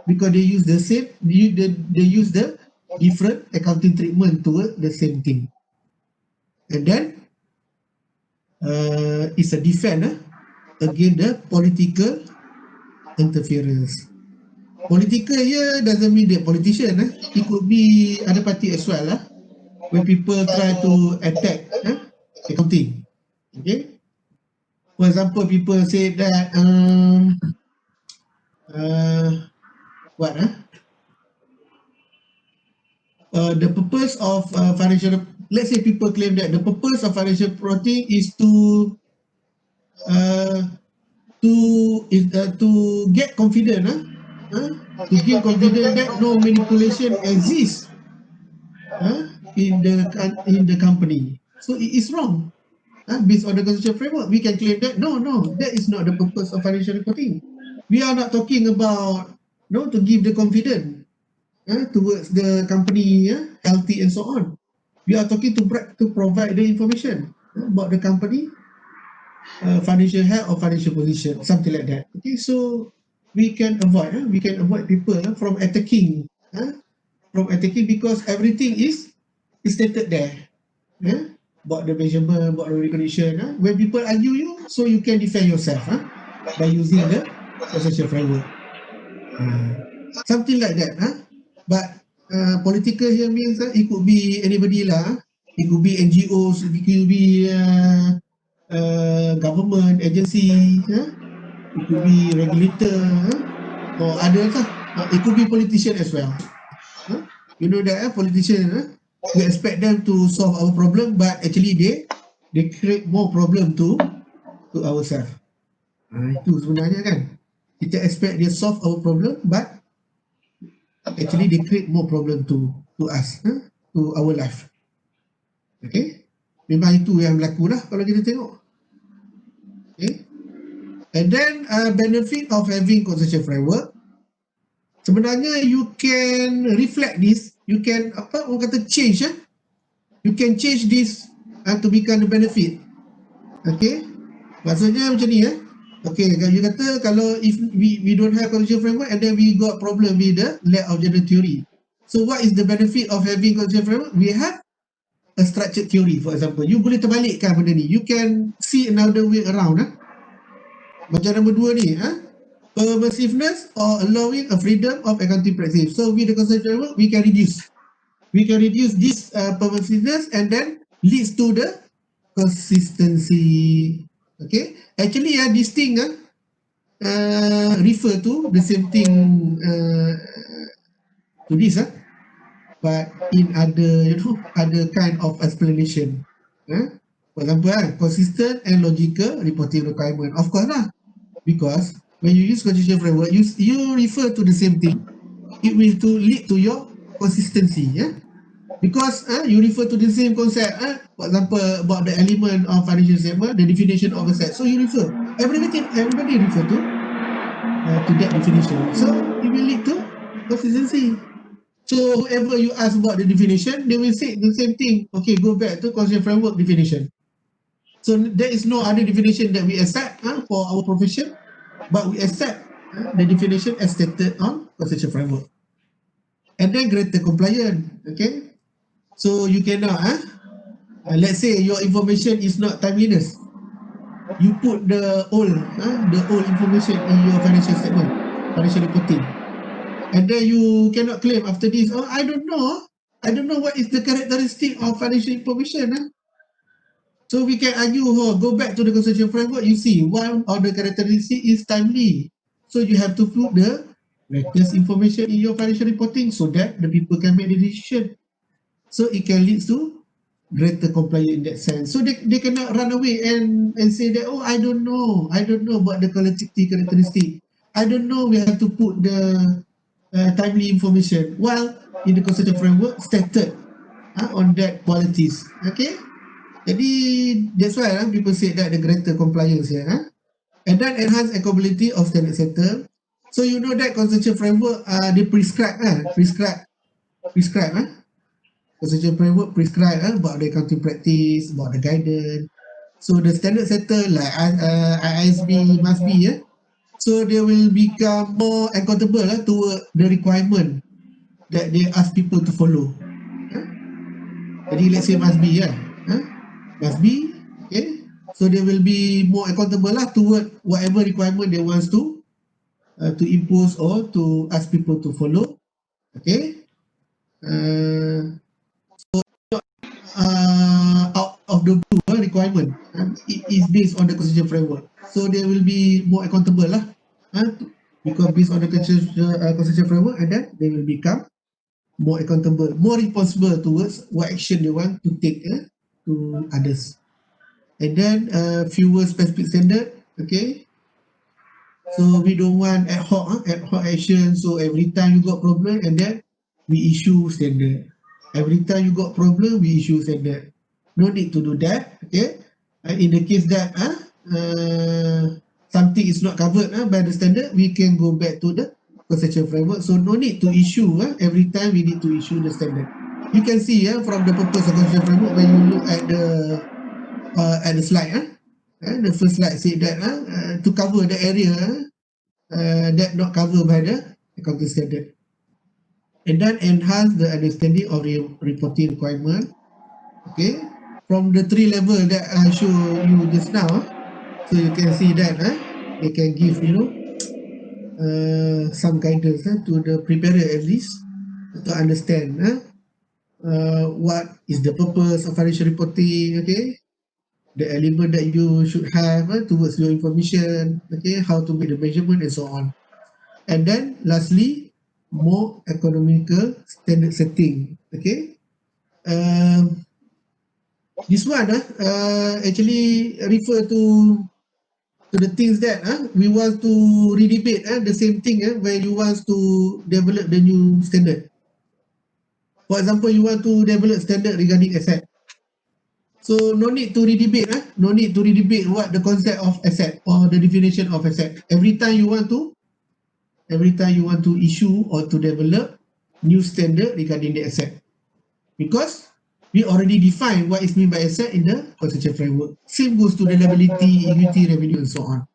[SPEAKER 1] Because they use the same, they use the different accounting treatment toward the same thing, and then it's a defense against the political interference. Political here doesn't mean that politician, it could be other party as well, when people try to attack accounting. Okay, for example, people say that the purpose of financial, let's say people claim that the purpose of financial reporting is to get confident, to give confidence that no manipulation exists in the company. So it is wrong. Based on the constitutional framework, we can claim that no, that is not the purpose of financial reporting. We are not talking about to give the confidence towards the company, healthy and so on. We are talking to provide the information about the company, financial health or financial position, something like that. Okay, so we can avoid people from attacking, because everything is stated there, about the measurement, about the recognition. When people argue you, so you can defend yourself by using the causation framework, something like that. But political here means it could be anybody lah. It could be NGOs, it could be government agency, it could be regulator, or others lah. It could be politician as well. You know that politician, we expect them to solve our problem, but actually they create more problem to ourselves. Itu sebenarnya kan. Kita expect dia solve our problem, but actually they create more problem to us, to our life. Okay, memang itu yang berlaku lah kalau kita tengok. Okay, and then benefit of having consensus framework, sebenarnya you can reflect this, you can orang kata change, you can change this to become the benefit. Okay, maksudnya macam ni okay, you kata kalau if we don't have consensus framework and then we got problem with the lack of general theory, so what is the benefit of having consensus framework? We have a structured theory, for example. You boleh terbalikkan benda ni, you can see another way around. Macam nombor 2 ni, permissiveness or allowing a freedom of accounting practice. So with the consensus framework, we can reduce this permissiveness and then leads to the consistency. Okay, actually this thing refer to the same thing to this, but in other kind of explanation. For example, consistent and logical reporting requirement. Of course lah, because when you use consensus framework, you refer to the same thing, it will lead to your consistency. Because you refer to the same concept. For example, about the element of financial statement, the definition of asset. So you refer, everybody refer to that definition. So it will lead to consistency. So whoever you ask about the definition, they will say the same thing. Okay, go back to consensus framework definition. So there is no other definition that we accept for our profession, but we accept the definition as stated on consensus framework. And then greater compliance. Okay, so you cannot let's say your information is not timeliness, you put the old information in your financial statement, financial reporting, and then you cannot claim after this, I don't know what is the characteristic of financial information. So we can argue, go back to the consensus framework, you see one of the characteristic is timely, so you have to put the latest information in your financial reporting so that the people can make the decision. So it can lead to greater compliance in that sense. So they cannot run away and say that, I don't know about the qualitative characteristic, I don't know, we have to put the timely information, while in the consensus framework stated on that qualities. Okay, jadi that's why people say that the greater compliance here. And then enhance accountability of standard setter. So you know that consensus framework they prescribe consensus framework prescribe about the accounting practice, about the guidance. So the standard setter like ISB must be so they will become more accountable toward the requirement that they ask people to follow. Jadi let's say must be okay, so they will be more accountable toward whatever requirement they want to impose or to ask people to follow. Okay, out of the blue requirement, it is based on the consensus framework, so they will be more accountable because based on the consensus framework, and then they will become more accountable, more responsible towards what action they want to take to others. And then fewer specific standard. Okay, so we don't want ad hoc action, so every time you got problem and then we issue standard, every time you got problem we issue standard. No need to do that. Okay, in the case that something is not covered by the standard, we can go back to the consensus framework. So no need to issue every time we need to issue the standard. You can see from the purpose of consensus framework when you look at the slide. The first slide said that to cover the area that not covered by the accounting standard, and then enhance the understanding of the reporting requirement. Okay, from the 3 level that I show you just now, so you can see that they can give some guidance to the preparer at least to understand what is the purpose of financial reporting, okay, the element that you should have towards your information, okay, how to make the measurement and so on. And then lastly, more economical standard setting, okay. This one actually refer to the things that we want to redebate the same thing where you want to develop the new standard. For example, you want to develop standard regarding asset. So no need to redebate, no need to redebate what the concept of asset or the definition of asset. Every time you want to issue or to develop new standard regarding the asset, because we already define what is meant by asset in the conceptual framework. Same goes to the liability, equity, revenue, and so on.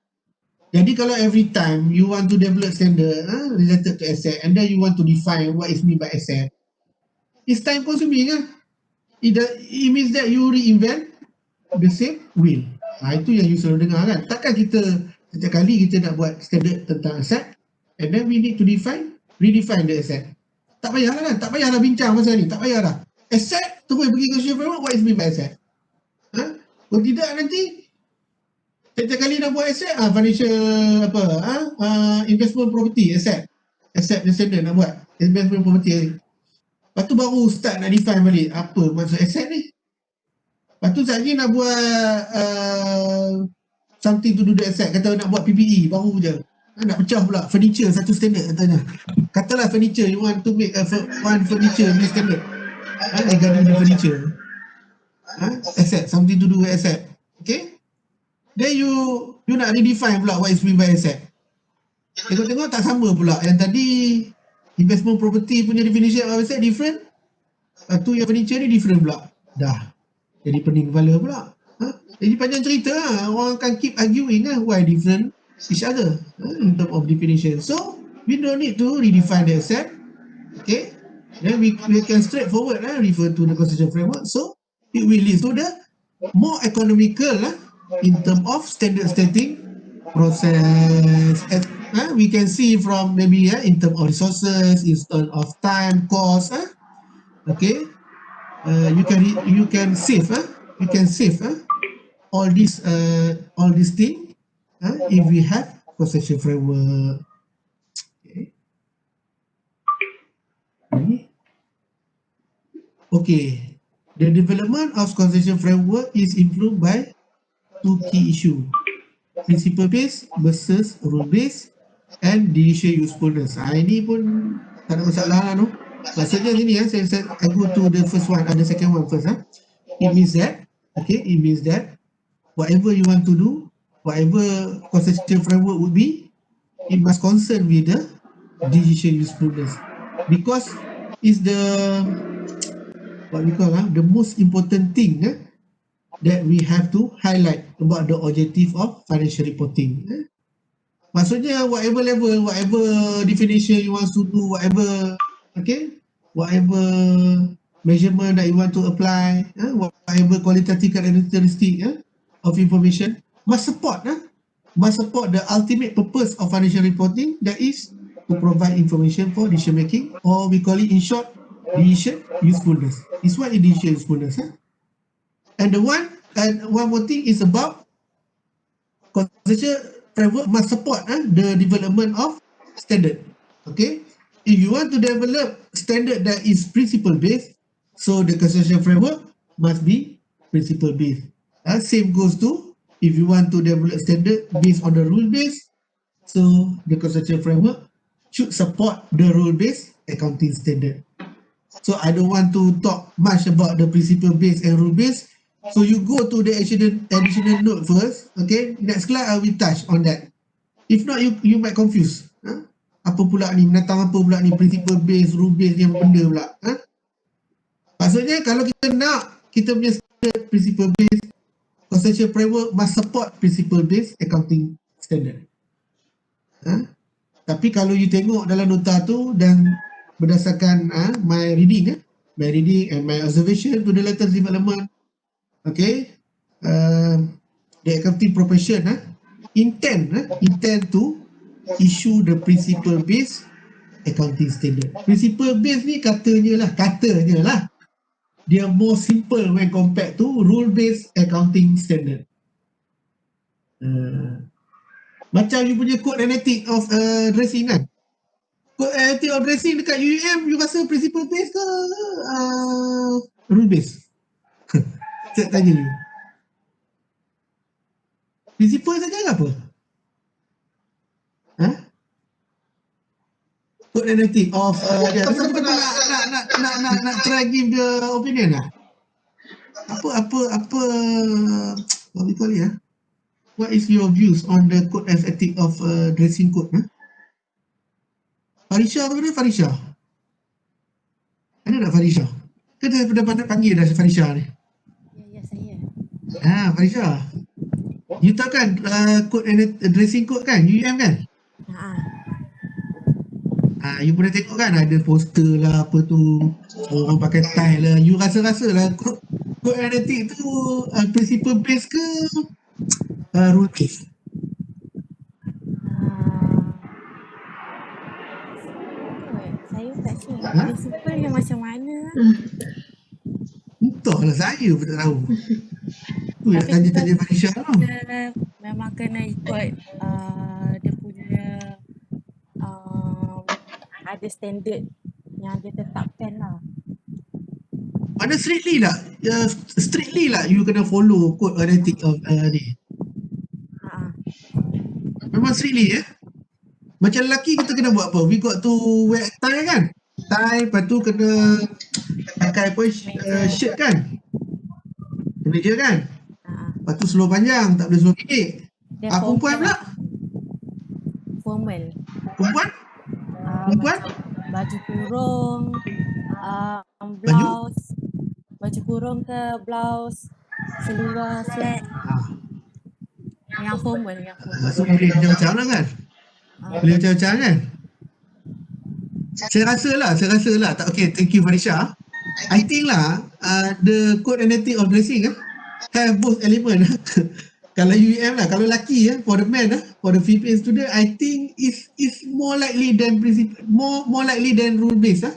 [SPEAKER 1] Jadi kalau every time you want to develop standard related to asset and then you want to define what is meant by asset, it's time consuming. It means that you reinvent the same wheel. Itu yang you selalu dengar kan. Takkan kita setiap kali kita nak buat standard tentang asset and then we need to redefine the asset. Tak payahlah kan. Tak payahlah bincang pasal ni. Tak payahlah. Asset, terus pergi ke framework, what is meant by asset. Kalau tidak nanti setiap kali nak buat asset, financial investment property, asset standard nak buat investment property. Lepas tu baru start nak define balik apa maksud asset ni. Lepas tu sekejap lagi nak buat something to do the asset, kata nak buat PPE baru je. Nak pecah pula furniture satu standard katanya. Katalah furniture, you want to make one furniture new standard regarding the furniture. Asset, something to do with asset. Okay? Then you nak redefine pula what is meant by asset. Tengok-tengok tak sama pula. Yang tadi investment property punya definition of asset different. Tu yang furniture ni different pula. Dah jadi pening kepala pula. Jadi panjang cerita orang akan keep arguing why different each other in terms of definition. So we don't need to redefine the asset. Okay, then we can straightforward refer to the constitutional framework. So it will lead to the more economical in terms of standard setting process. We can see from maybe in terms of resources, in terms of time, cost. Okay, you can save. You can save all these things if we have conceptual framework. Okay, the development of conceptual framework is influenced by two key issues: principle based versus rule based and decision usefulness. Ini pun tak ada masalah lah tu. Maksudnya sini I go to the first one and the second one first. It means that whatever you want to do, whatever conceptual framework would be, it must concern with the decision usefulness, because it's the what we call the most important thing that we have to highlight about the objective of financial reporting. Maksudnya whatever level, whatever definition you want to do, whatever measurement that you want to apply, whatever qualitative characteristic of information must support the ultimate purpose of financial reporting, that is to provide information for decision making, or we call it in short decision usefulness. It's what is decision usefulness. And one more thing is about conceptual framework must support the development of standard. Okay, if you want to develop standard that is principle based, so the conceptual framework must be principle based. Same goes to if you want to develop standard based on the rule based, so the conceptual framework should support the rule based accounting standard. So I don't want to talk much about the principle based and rule based. So you go to the additional note first. Okay, next class I will touch on that. If not, you might confuse. Apa pula ni, menatang apa pula ni, principle based, rule based ni apa benda pula. Maksudnya kalau kita nak kita punya standard principle based, conceptual framework must support principle based accounting standard. Tapi kalau you tengok dalam nota tu dan berdasarkan my reading and my observation to the latest development, okay, the accounting profession intend to issue the principle based accounting standard. Principle based ni katanya lah dia more simple when compared to rule based accounting standard. Macam you punya code and ethic of dressing kan, code and ethic of dressing dekat UUM you rasa principle based ke rule based? Saya tanya you, principle saja ke apa? Code and ethic of dia. Siapa nak try give the opinion lah? Apa what we call it what is your views on the code and ethic of dressing code? Farisha apa dia? Farisha ada tak Farisha? Kan dah pada panggil dah Farisha ni.
[SPEAKER 2] Ya, saya.
[SPEAKER 1] Farisha, you tahu kan code and dressing code kan UM kan? You pernah tengok kan ada poster lah apa tu, orang pakai tie lah, you rasa lah code and ethic tu principle based ke rule based?
[SPEAKER 2] Saya tak sure principle dia macam mana.
[SPEAKER 1] Entahlah, saya pun tak tahu. Tu yang tanya Farisha lah.
[SPEAKER 2] Memang kena ikut dia punya ada standard yang dia tetapkan lah.
[SPEAKER 1] Mana strictly lah you kena follow code and ethic of ni. Memang strictly macam lelaki kita kena buat apa? We got to wear tie kan? Tie, lepas tu kena pakai apa shirt kan? Kemeja kan? Lepas tu seluar panjang, tak boleh seluar pendek. Perempuan pula?
[SPEAKER 2] Formal.
[SPEAKER 1] Perempuan?
[SPEAKER 2] Baju kurung, blouse. Baju kurung ke blouse, seluar flat. Yang formal.
[SPEAKER 1] So boleh macam-macam lah kan? Boleh macam-macam kan? Saya rasa lah tak, okay, thank you Farisha. I think lah the code and ethic of dressing have both element. Kalau UM lah, kalau lelaki for the man for the female student, I think is more likely than principle, more likely than rule based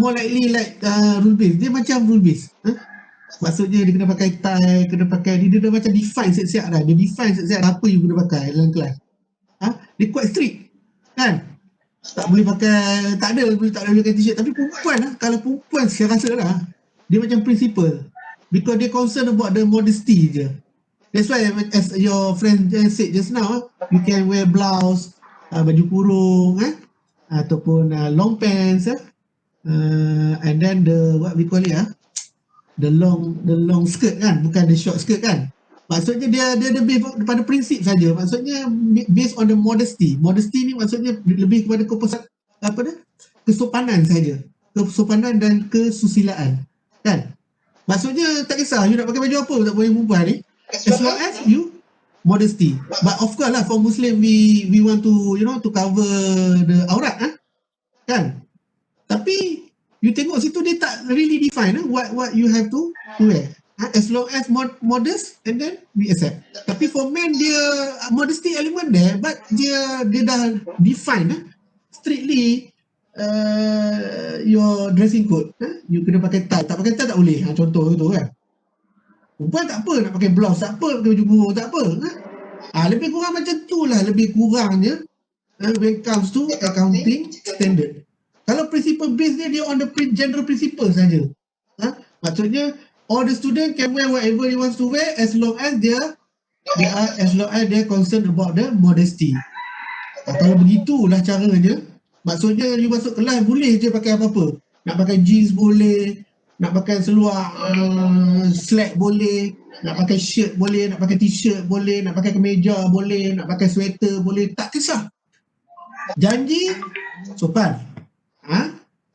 [SPEAKER 1] more likely like rule based. Dia macam rule based. Maksudnya dia kena pakai tie, kena pakai dia dah macam define siap-siap dah. Dia define siap-siap apa you kena pakai dalam kelas. Dia quite strict kan? Tak boleh pakai, tak ada pakai t-shirt. Tapi perempuan kalau perempuan saya rasa lah dia macam principle, because dia concern about the modesty je. That's why as your friend said just now, you can wear blouse, baju kurung ataupun long pants and then the what we call it the long skirt kan, bukan the short skirt kan. Maksudnya dia lebih pada prinsip saja. Maksudnya based on the modesty. Modesty ni maksudnya lebih kepada kesopanan saja. Kesopanan dan kesusilaan. Kan? Maksudnya tak kisah you nak pakai baju apa tak boleh perempuan ni. As long as you modesty. But of course lah for Muslim we want to to cover the aurat kan. Tapi you tengok situ dia tak really define what you have to wear. As long as modest and then we accept. Tapi for men dia modesty element there, but dia dah define strictly your dressing code. You kena pakai tie, tak pakai tie tak boleh. Contoh tu kan. Perempuan tak apa nak pakai blouse, tak apa pakai baju kurung, tak apa. Lebih kurang macam tu lah, lebih kurangnya when it comes to accounting standard. Kalau principle base dia on the general principle saja. Maksudnya all the student can wear whatever they wants to wear as long as they're concerned about the modesty. Kalau begitulah caranya, maksudnya you masuk kelas boleh je pakai apa-apa. Nak pakai jeans boleh, nak pakai seluar slack boleh, nak pakai shirt boleh, nak pakai t-shirt boleh, nak pakai kemeja boleh, nak pakai sweater boleh, tak kisah. Janji sopan.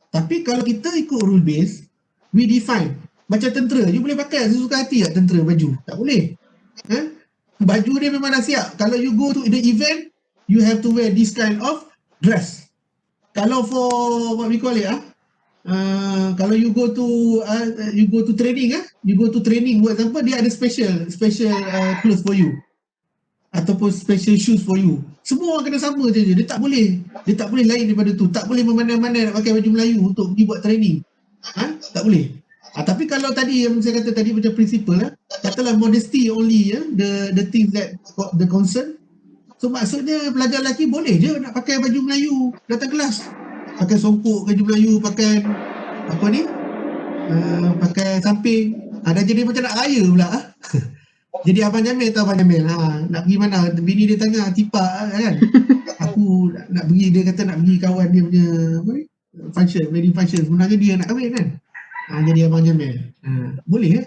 [SPEAKER 1] Tapi kalau kita ikut rule base, we define. Macam tentera, you boleh pakai sesuka hati tak tentera baju? Tak boleh. Baju dia memang dah siap. Kalau you go to the event, you have to wear this kind of dress. Kalau for what we call it, kalau you go to training, for example, dia ada special clothes for you. Ataupun special shoes for you. Semua kena sama je. Dia tak boleh lain daripada tu. Tak boleh memandai-mandai nak pakai baju Melayu untuk pergi buat training. Tak boleh. Tapi kalau tadi yang saya kata tadi macam principle katalah modesty only the things that the concern. So maksudnya pelajar lelaki boleh je nak pakai baju Melayu datang kelas. Pakai songkok baju Melayu, pakai apa ni? Pakai samping. Dah jadi macam nak raya pula. Jadi Abang Jamil tahu Abang Jamil. Nak pergi mana? Bini dia tanya tipak kan. Aku nak pergi, dia kata nak pergi kawan dia punya apa ni? Function, wedding function. Sebenarnya dia nak kahwin kan. Jadi Abang Jamil. Boleh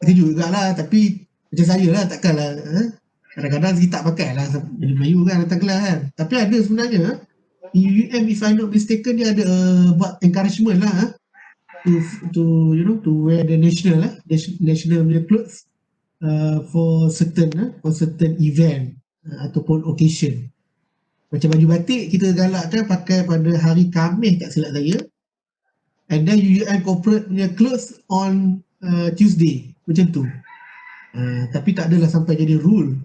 [SPEAKER 1] terkejut jugalah, tapi macam saya lah takkanlah kadang-kadang kita tak pakai lah baju Melayu kan datang kelas kan. Tapi ada sebenarnya UUM, if I'm not mistaken, dia ada buat encouragement lah to you know, to wear the national punya clothes for certain event ataupun occasion. Macam baju batik kita galakkan pakai pada hari Khamis tak silap saya, and then UUM corporate punya clothes on Tuesday macam tu. Tapi tak adalah sampai jadi rule.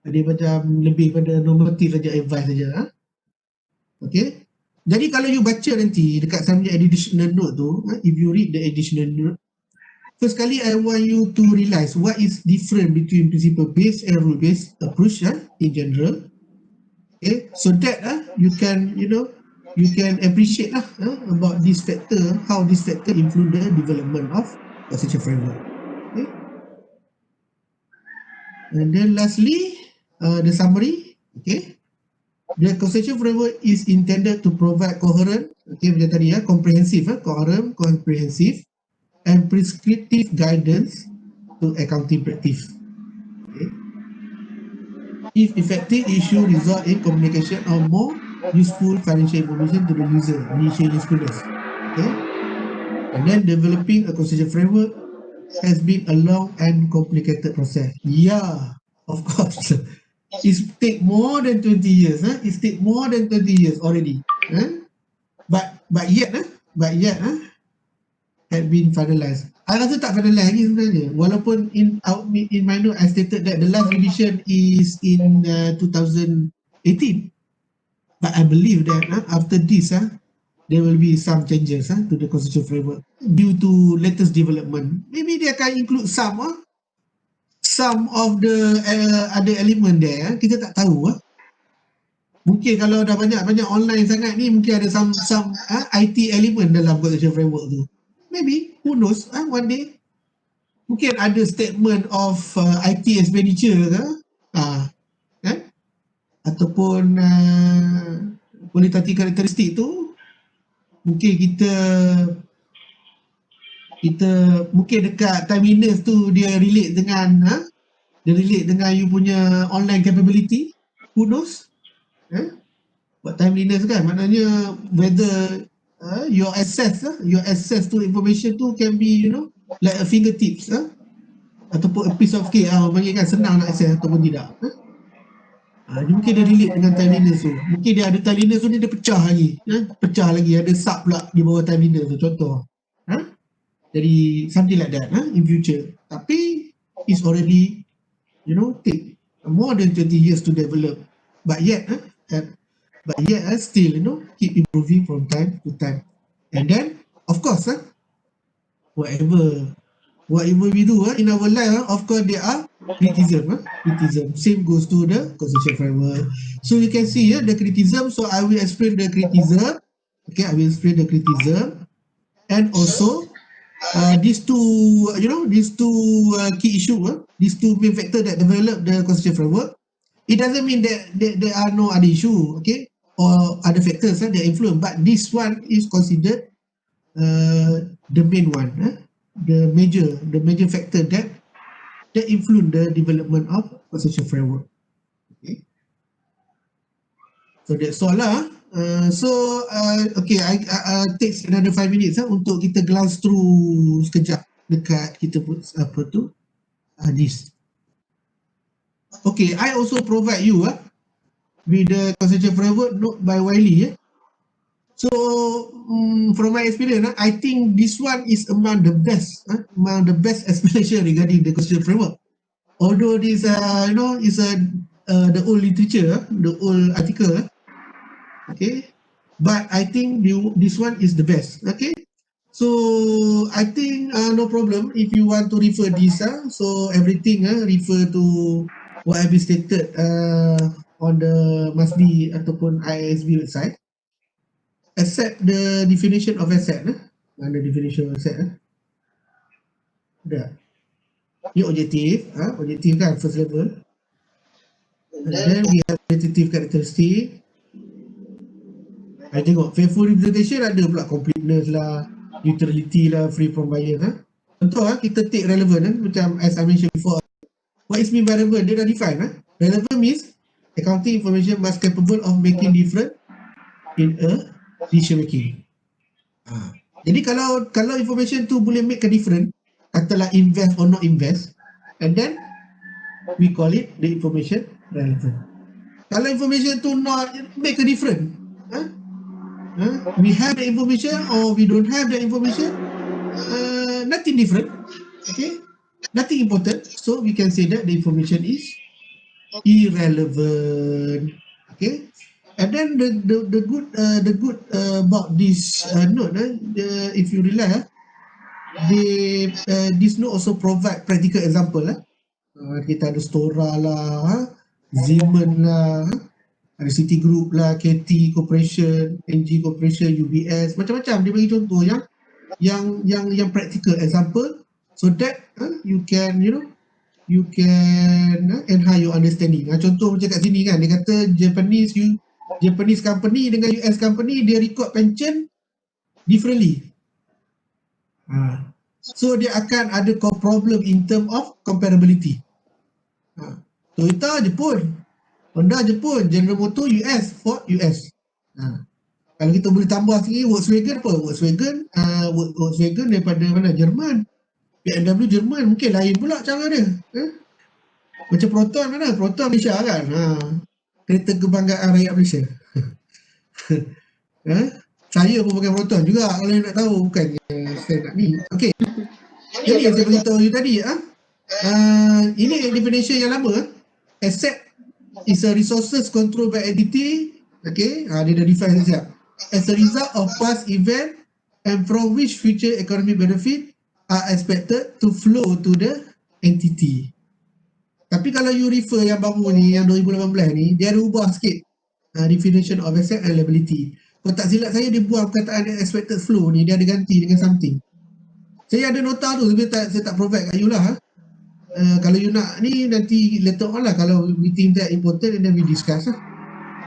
[SPEAKER 1] Dia macam lebih pada normatif saja, advice saja. Okay. Jadi kalau you baca nanti dekat saya punya additional note tu, if you read the additional note, first kali I want you to realize what is different between principle based and rule based approach in general. Okay, so that you can appreciate about this factor, how this factor influence the development of conceptual framework. Okay. And then lastly, the summary. Okay, the conceptual framework is intended to provide coherent, macam tadi comprehensive, comprehensive and prescriptive guidance to accounting practice. Okay. If effective, it should result in communication or more useful financial information to the user, initial usefulness. Okay. And then developing a conceptual framework has been a long and complicated process. Yeah, of course. It take more than 20 years. It take more than 20 years already. But yet had been finalized. I rasa tak finalize lagi sebenarnya. Walaupun in my note I stated that the last revision is in 2018. But I believe that after this there will be some changes to the constitutional framework due to latest development. Maybe they akan include some of the other element there. Kita tak tahu. Mungkin kalau dah banyak online sangat ni, mungkin ada some IT element dalam constitutional framework tu. Maybe, who knows, one day mungkin ada statement of IT expenditure ke, ataupun kualitatif karakteristik tu mungkin kita mungkin dekat timeliness tu dia relate dengan you punya online capability. Who knows? Buat timeliness kan, maknanya whether your access to information tu can be like a fingertips ataupun a piece of cake bagi kan senang nak access ataupun tidak. Mungkin dia relate dengan timeliness tu. Mungkin dia ada timeliness tu ni dia pecah lagi ada sub pula di bawah timeliness tu, contoh. Jadi something like that in future. Tapi it's already take more than 20 years to develop. But yet still keep improving from time to time. And then of course whatever we do in our life, of course there are criticism. Same goes to the conceptual framework. So you can see the criticism. So I will explain the criticism. Okay, I will explain the criticism. And also these two key issue, these two main factors that develop the conceptual framework. It doesn't mean that there are no other issue, okay, or other factors that influence, but this one is considered the main one, the major factor that influence the development of conceptual framework. Okay, so that's all lah. Okay, I take another 5 minutes untuk kita glance through sekejap dekat kita put apa tu this. Okay, I also provide you with the conceptual framework note by Wiley. So from my experience, I think this one is among the best explanation regarding the conceptual framework. Although this is a the old literature, the old article, okay. But I think this one is the best, okay. So I think no problem if you want to refer this. So everything refer to what have been stated on the MASB ataupun ISB website, except the definition of asset. The definition of asset. Ada. Ni objektif, objektif kan first level. And then we have quantitative characteristic. I tengok faithful representation ada pula completeness lah, neutrality lah, free from bias. Contoh kita take relevant macam as I mentioned before. What is mean by relevant? Dia dah define. Relevant means accounting information must capable of making difference in a decision making. Jadi kalau information tu boleh make a difference, katalah invest or not invest, and then we call it the information relevant. Kalau information tu not make a difference, we have the information or we don't have the information, nothing different, okay, nothing important, so we can say that the information is irrelevant, okay. And then the good about this note, if you realize, this note also provide practical example. Kita ada Stora lah, Zemen lah, ada Citigroup lah, KT Corporation, NG Corporation, UBS, macam-macam dia bagi contoh yang practical example, so that you can enhance your understanding. Contoh macam kat sini kan, dia kata Japanese company dengan US company dia record pension differently. So dia akan ada problem in term of comparability. Toyota Jepun, Honda Jepun, General Motors US, Ford US. Kalau kita boleh tambah sikit, Volkswagen apa? Volkswagen daripada mana? Jerman. BMW Jerman, mungkin lain pula cara dia. Macam Proton mana? Proton Malaysia kan? Kereta kebanggaan rakyat Malaysia. Saya pun pakai Proton juga, kalau nak tahu, bukan saya nak ni. Okay. Jadi yang saya beritahu you tadi, ini definition yang lama. Asset is a resources controlled by entity, okay, dia dah define siap. As a result of past event and from which future economic benefit are expected to flow to the entity. Tapi kalau you refer yang baru ni, yang 2018 ni, dia ada ubah sikit definition of asset and liability. Kalau tak silap saya, dia buang perkataan expected flow ni, dia ada ganti dengan something. Saya ada nota tu, saya tak provide kat you lah. Kalau you nak ni, nanti later on lah, kalau we think that important, and then we discuss lah.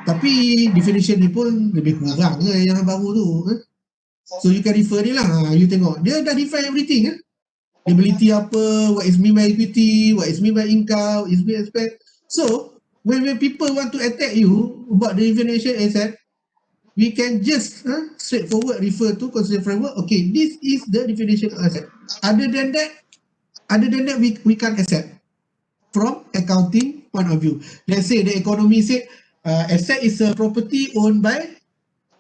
[SPEAKER 1] Tapi definition ni pun lebih kurang yang baru tu. So you can refer ni lah, you tengok. Dia dah define everything. Liability apa, what is mean by equity, what is mean by income, what is mean by expense. So, when people want to attack you about the definition asset, we can just straightforward refer to concept framework. Okay, this is the definition of asset. Other than that, we can't accept from accounting point of view. Let's say the economy said asset is a property owned by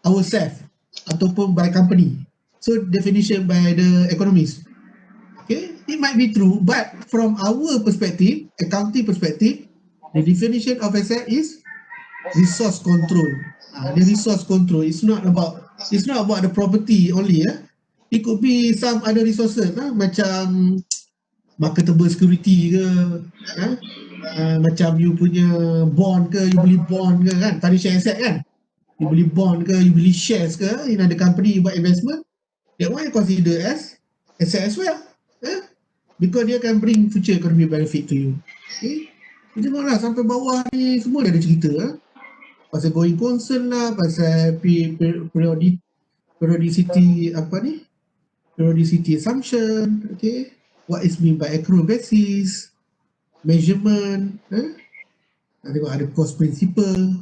[SPEAKER 1] ourselves ataupun by company. So definition by the economists. Okay, it might be true, but from our perspective, accounting perspective, the definition of asset is resource control. The resource control is not about the property only. It could be some other resources, macam marketable security ke, macam you punya bond ke, you beli bond ke kan, financial asset kan, you beli bond ke, you beli shares ke in other company, you buy investment, that one consider as asset as well. Because dia akan bring future economic benefit to you. Okay, tengoklah sampai bawah ni semua dia ada cerita pasal going concern lah, pasal periodicity periodicity assumption, okay, what is mean by accrual basis, measurement, tengok ada cost principle,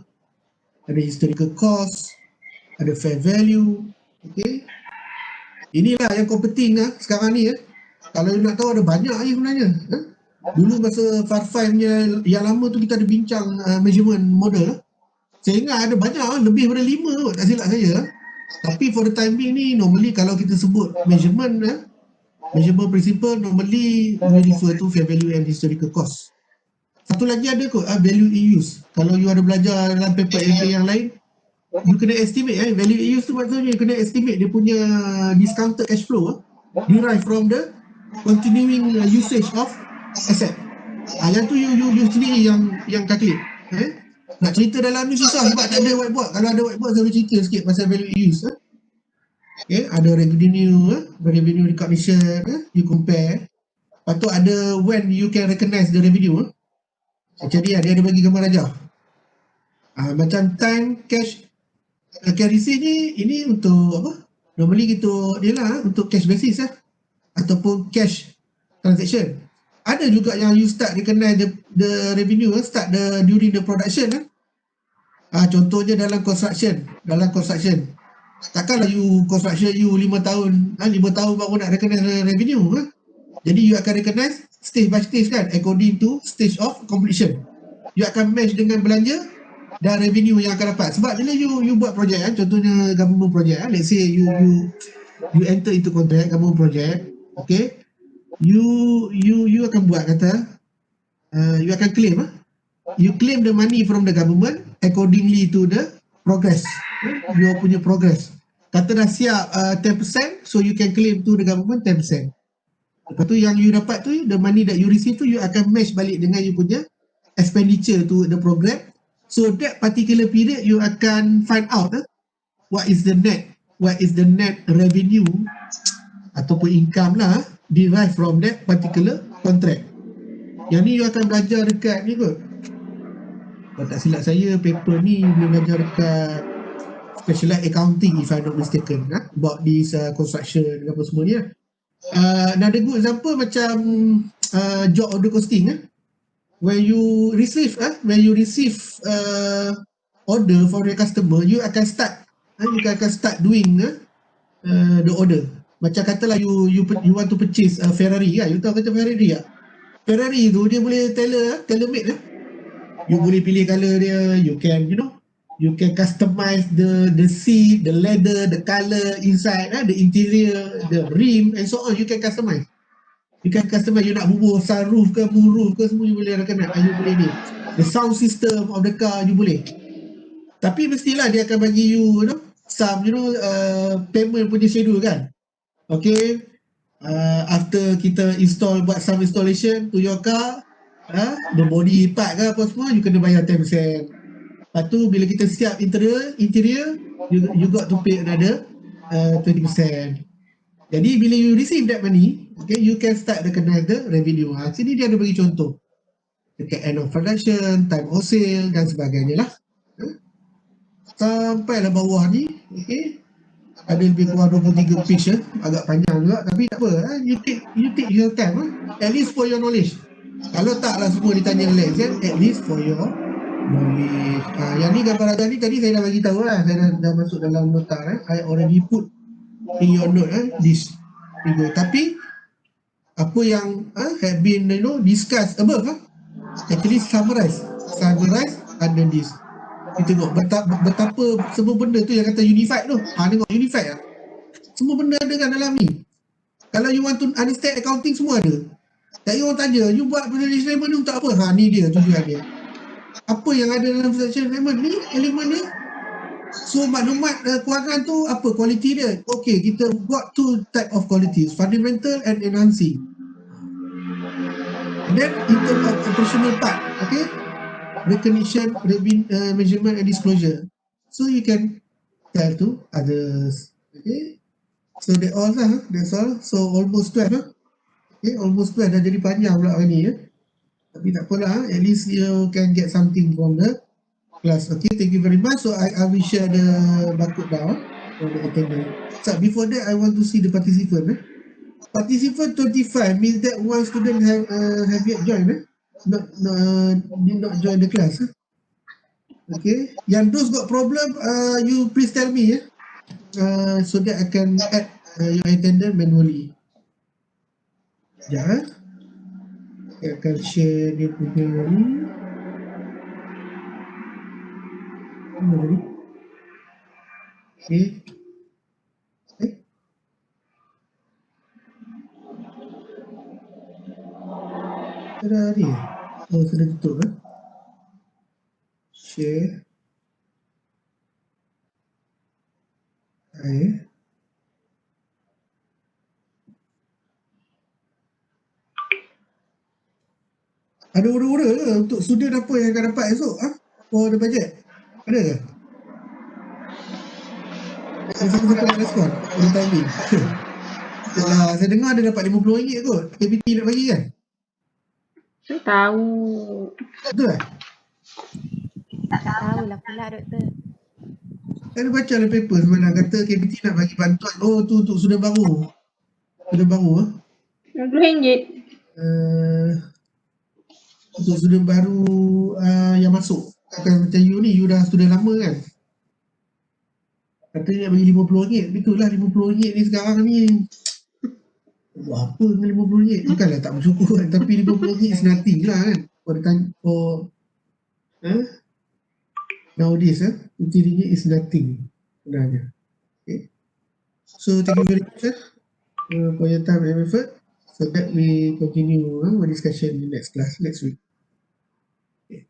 [SPEAKER 1] ada historical cost, ada fair value, okay. Inilah yang competing sekarang ni. Kalau nak tahu, ada banyak sebenarnya. Dulu masa FAR 5 yang lama tu kita ada bincang measurement model. Saya ingat ada banyak, lebih daripada 5 tak silap saya. Tapi for the time being ni, normally kalau kita sebut measurement principle, normally we refer to fair value and historical cost. Satu lagi ada kot, value in use. Kalau you ada belajar dalam paper FA yang lain, you kena estimate value in use tu maksudnya you kena estimate dia punya discounted cash flow derived from the continuing usage of asset. Yang tu you sendiri yang calculate. Nak cerita dalam ni susah sebab tak ada whiteboard. Kalau ada whiteboard saya boleh cerita sikit pasal value in use. Ada revenue recognition, you compare. Lepas tu ada when you can recognize the revenue. Jadi dia ada bagi gambar aja. Macam time cash receipt ini untuk apa? Normally gitu dia lah untuk cash basis ataupun cash transaction. Ada juga yang you start recognize the revenue start during the production. Contohnya dalam construction. Takkanlah you construction you 5 tahun 5 tahun baru nak recognize revenue Jadi you akan recognize stage by stage kan, according to stage of completion. You akan match dengan belanja dan revenue yang akan dapat. Sebab bila you buat projek contohnya government project let's say you enter into contract government project, okay, you akan buat kata you akan claim you claim the money from the government accordingly to the progress, your punya progress. Kata dah siap 10%, so you can claim to the government 10%. Lepas tu yang you dapat tu, the money that you receive tu, you akan match balik dengan you punya expenditure to the program. So that particular period, you akan find out what is the net revenue ataupun income lah derived from that particular contract. Yang ni you akan belajar dekat ni kot. Kalau tak silap saya, paper ni you boleh belajar dekat specialized accounting if I'm not mistaken about this construction apa semua ni another good example macam job order costing when you receive order from your customer, you akan start doing the order. Macam katalah you want to purchase Ferrari you tahu kata Ferrari tu dia boleh tailor made you boleh pilih color dia, you can customize the seat, the leather, the color inside, the interior, the rim and so on. You can customize. You nak bubuh sunroof ke moonroof ke semua you boleh recommend. You boleh ni. The sound system of the car you boleh. Tapi mestilah dia akan bagi you some payment punya schedule kan. Okay. After kita buat some installation to your car, the body part ke apa semua you kena bayar 10%. Lepas tu bila kita siap interior you got to pay another 20%. Jadi bila you receive that money, okay, you can start recognize the revenue. Sini dia ada bagi contoh dekat end of production, time of sale dan sebagainya lah. Sampailah bawah ni, okay, ada lebih kurang 23 page agak panjang juga tapi tak apa, you take your time at least for your knowledge. Kalau taklah semua ditanya exam, at least for your knowledge. Yang ni gambar ni tadi saya dah bagi tahu saya dah masuk dalam nota I already put in your note this figure. Tapi apa yang have been discussed above actually summarize under this. Kita tengok betapa semua benda tu yang kata unified tu tengok unified semua benda ada kan dalam ni. Kalau you want to understand accounting semua ada. Tak orang tanya you buat financial statement ni untuk apa, ni dia tujuan dia. Apa yang ada dalam financial statement ni, elemen ni. So maklumat kewangan tu apa kualiti dia. Okay, kita buat two type of qualities, fundamental and enhancing. And then in terms of operational part, okay, recognition, measurement and disclosure. So you can tell to others. Okay, so that's all. So almost 12 okay, almost 12 dah jadi panjang pula hari ni tapi tak apalah, at least you can get something from the class. Okay, thank you very much. So I will share the barcode now for the attendance. So before that, I want to see the participant. Participant 25 means that one student have yet joined. Did not join the class. Okay, yang those got problem, you please tell me so that I can add your attendance manually. Sekejap saya akan share dia punya ni. Okay. Ada ni. Oh, sudah tutup eh? Share. Hai. Ada order-order ke untuk student apa yang akan dapat esok? For the budget? Ada ke? Siapa-siapa nak respon for the time being? Yalah, saya dengar dia dapat RM50 kot. KBT nak bagi kan?
[SPEAKER 3] Saya tahu.
[SPEAKER 1] Betul tak?
[SPEAKER 2] Tak tahulah pula doktor.
[SPEAKER 1] Saya ada baca dalam paper semalam kata KBT nak bagi bantuan. Oh, tu untuk student baru. Student baru
[SPEAKER 3] RM20.
[SPEAKER 1] untuk student baru yang masuk. Bukan macam you ni, you dah student lama kan? Katanya nak bagi RM50. Betul lah RM50 ni sekarang ni. Buat apa dengan RM50? Bukanlah tak bersyukur kan, tapi RM50 is nothing lah kan. For nowadays RM50 is nothing sebenarnya. Okay. So thank you very much for your time and effort. So that we continue our discussion in next class next week. Okay.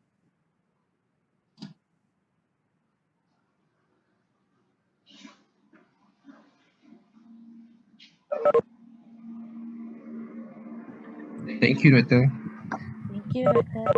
[SPEAKER 4] Thank you, Doctor.
[SPEAKER 2] Thank you doktor.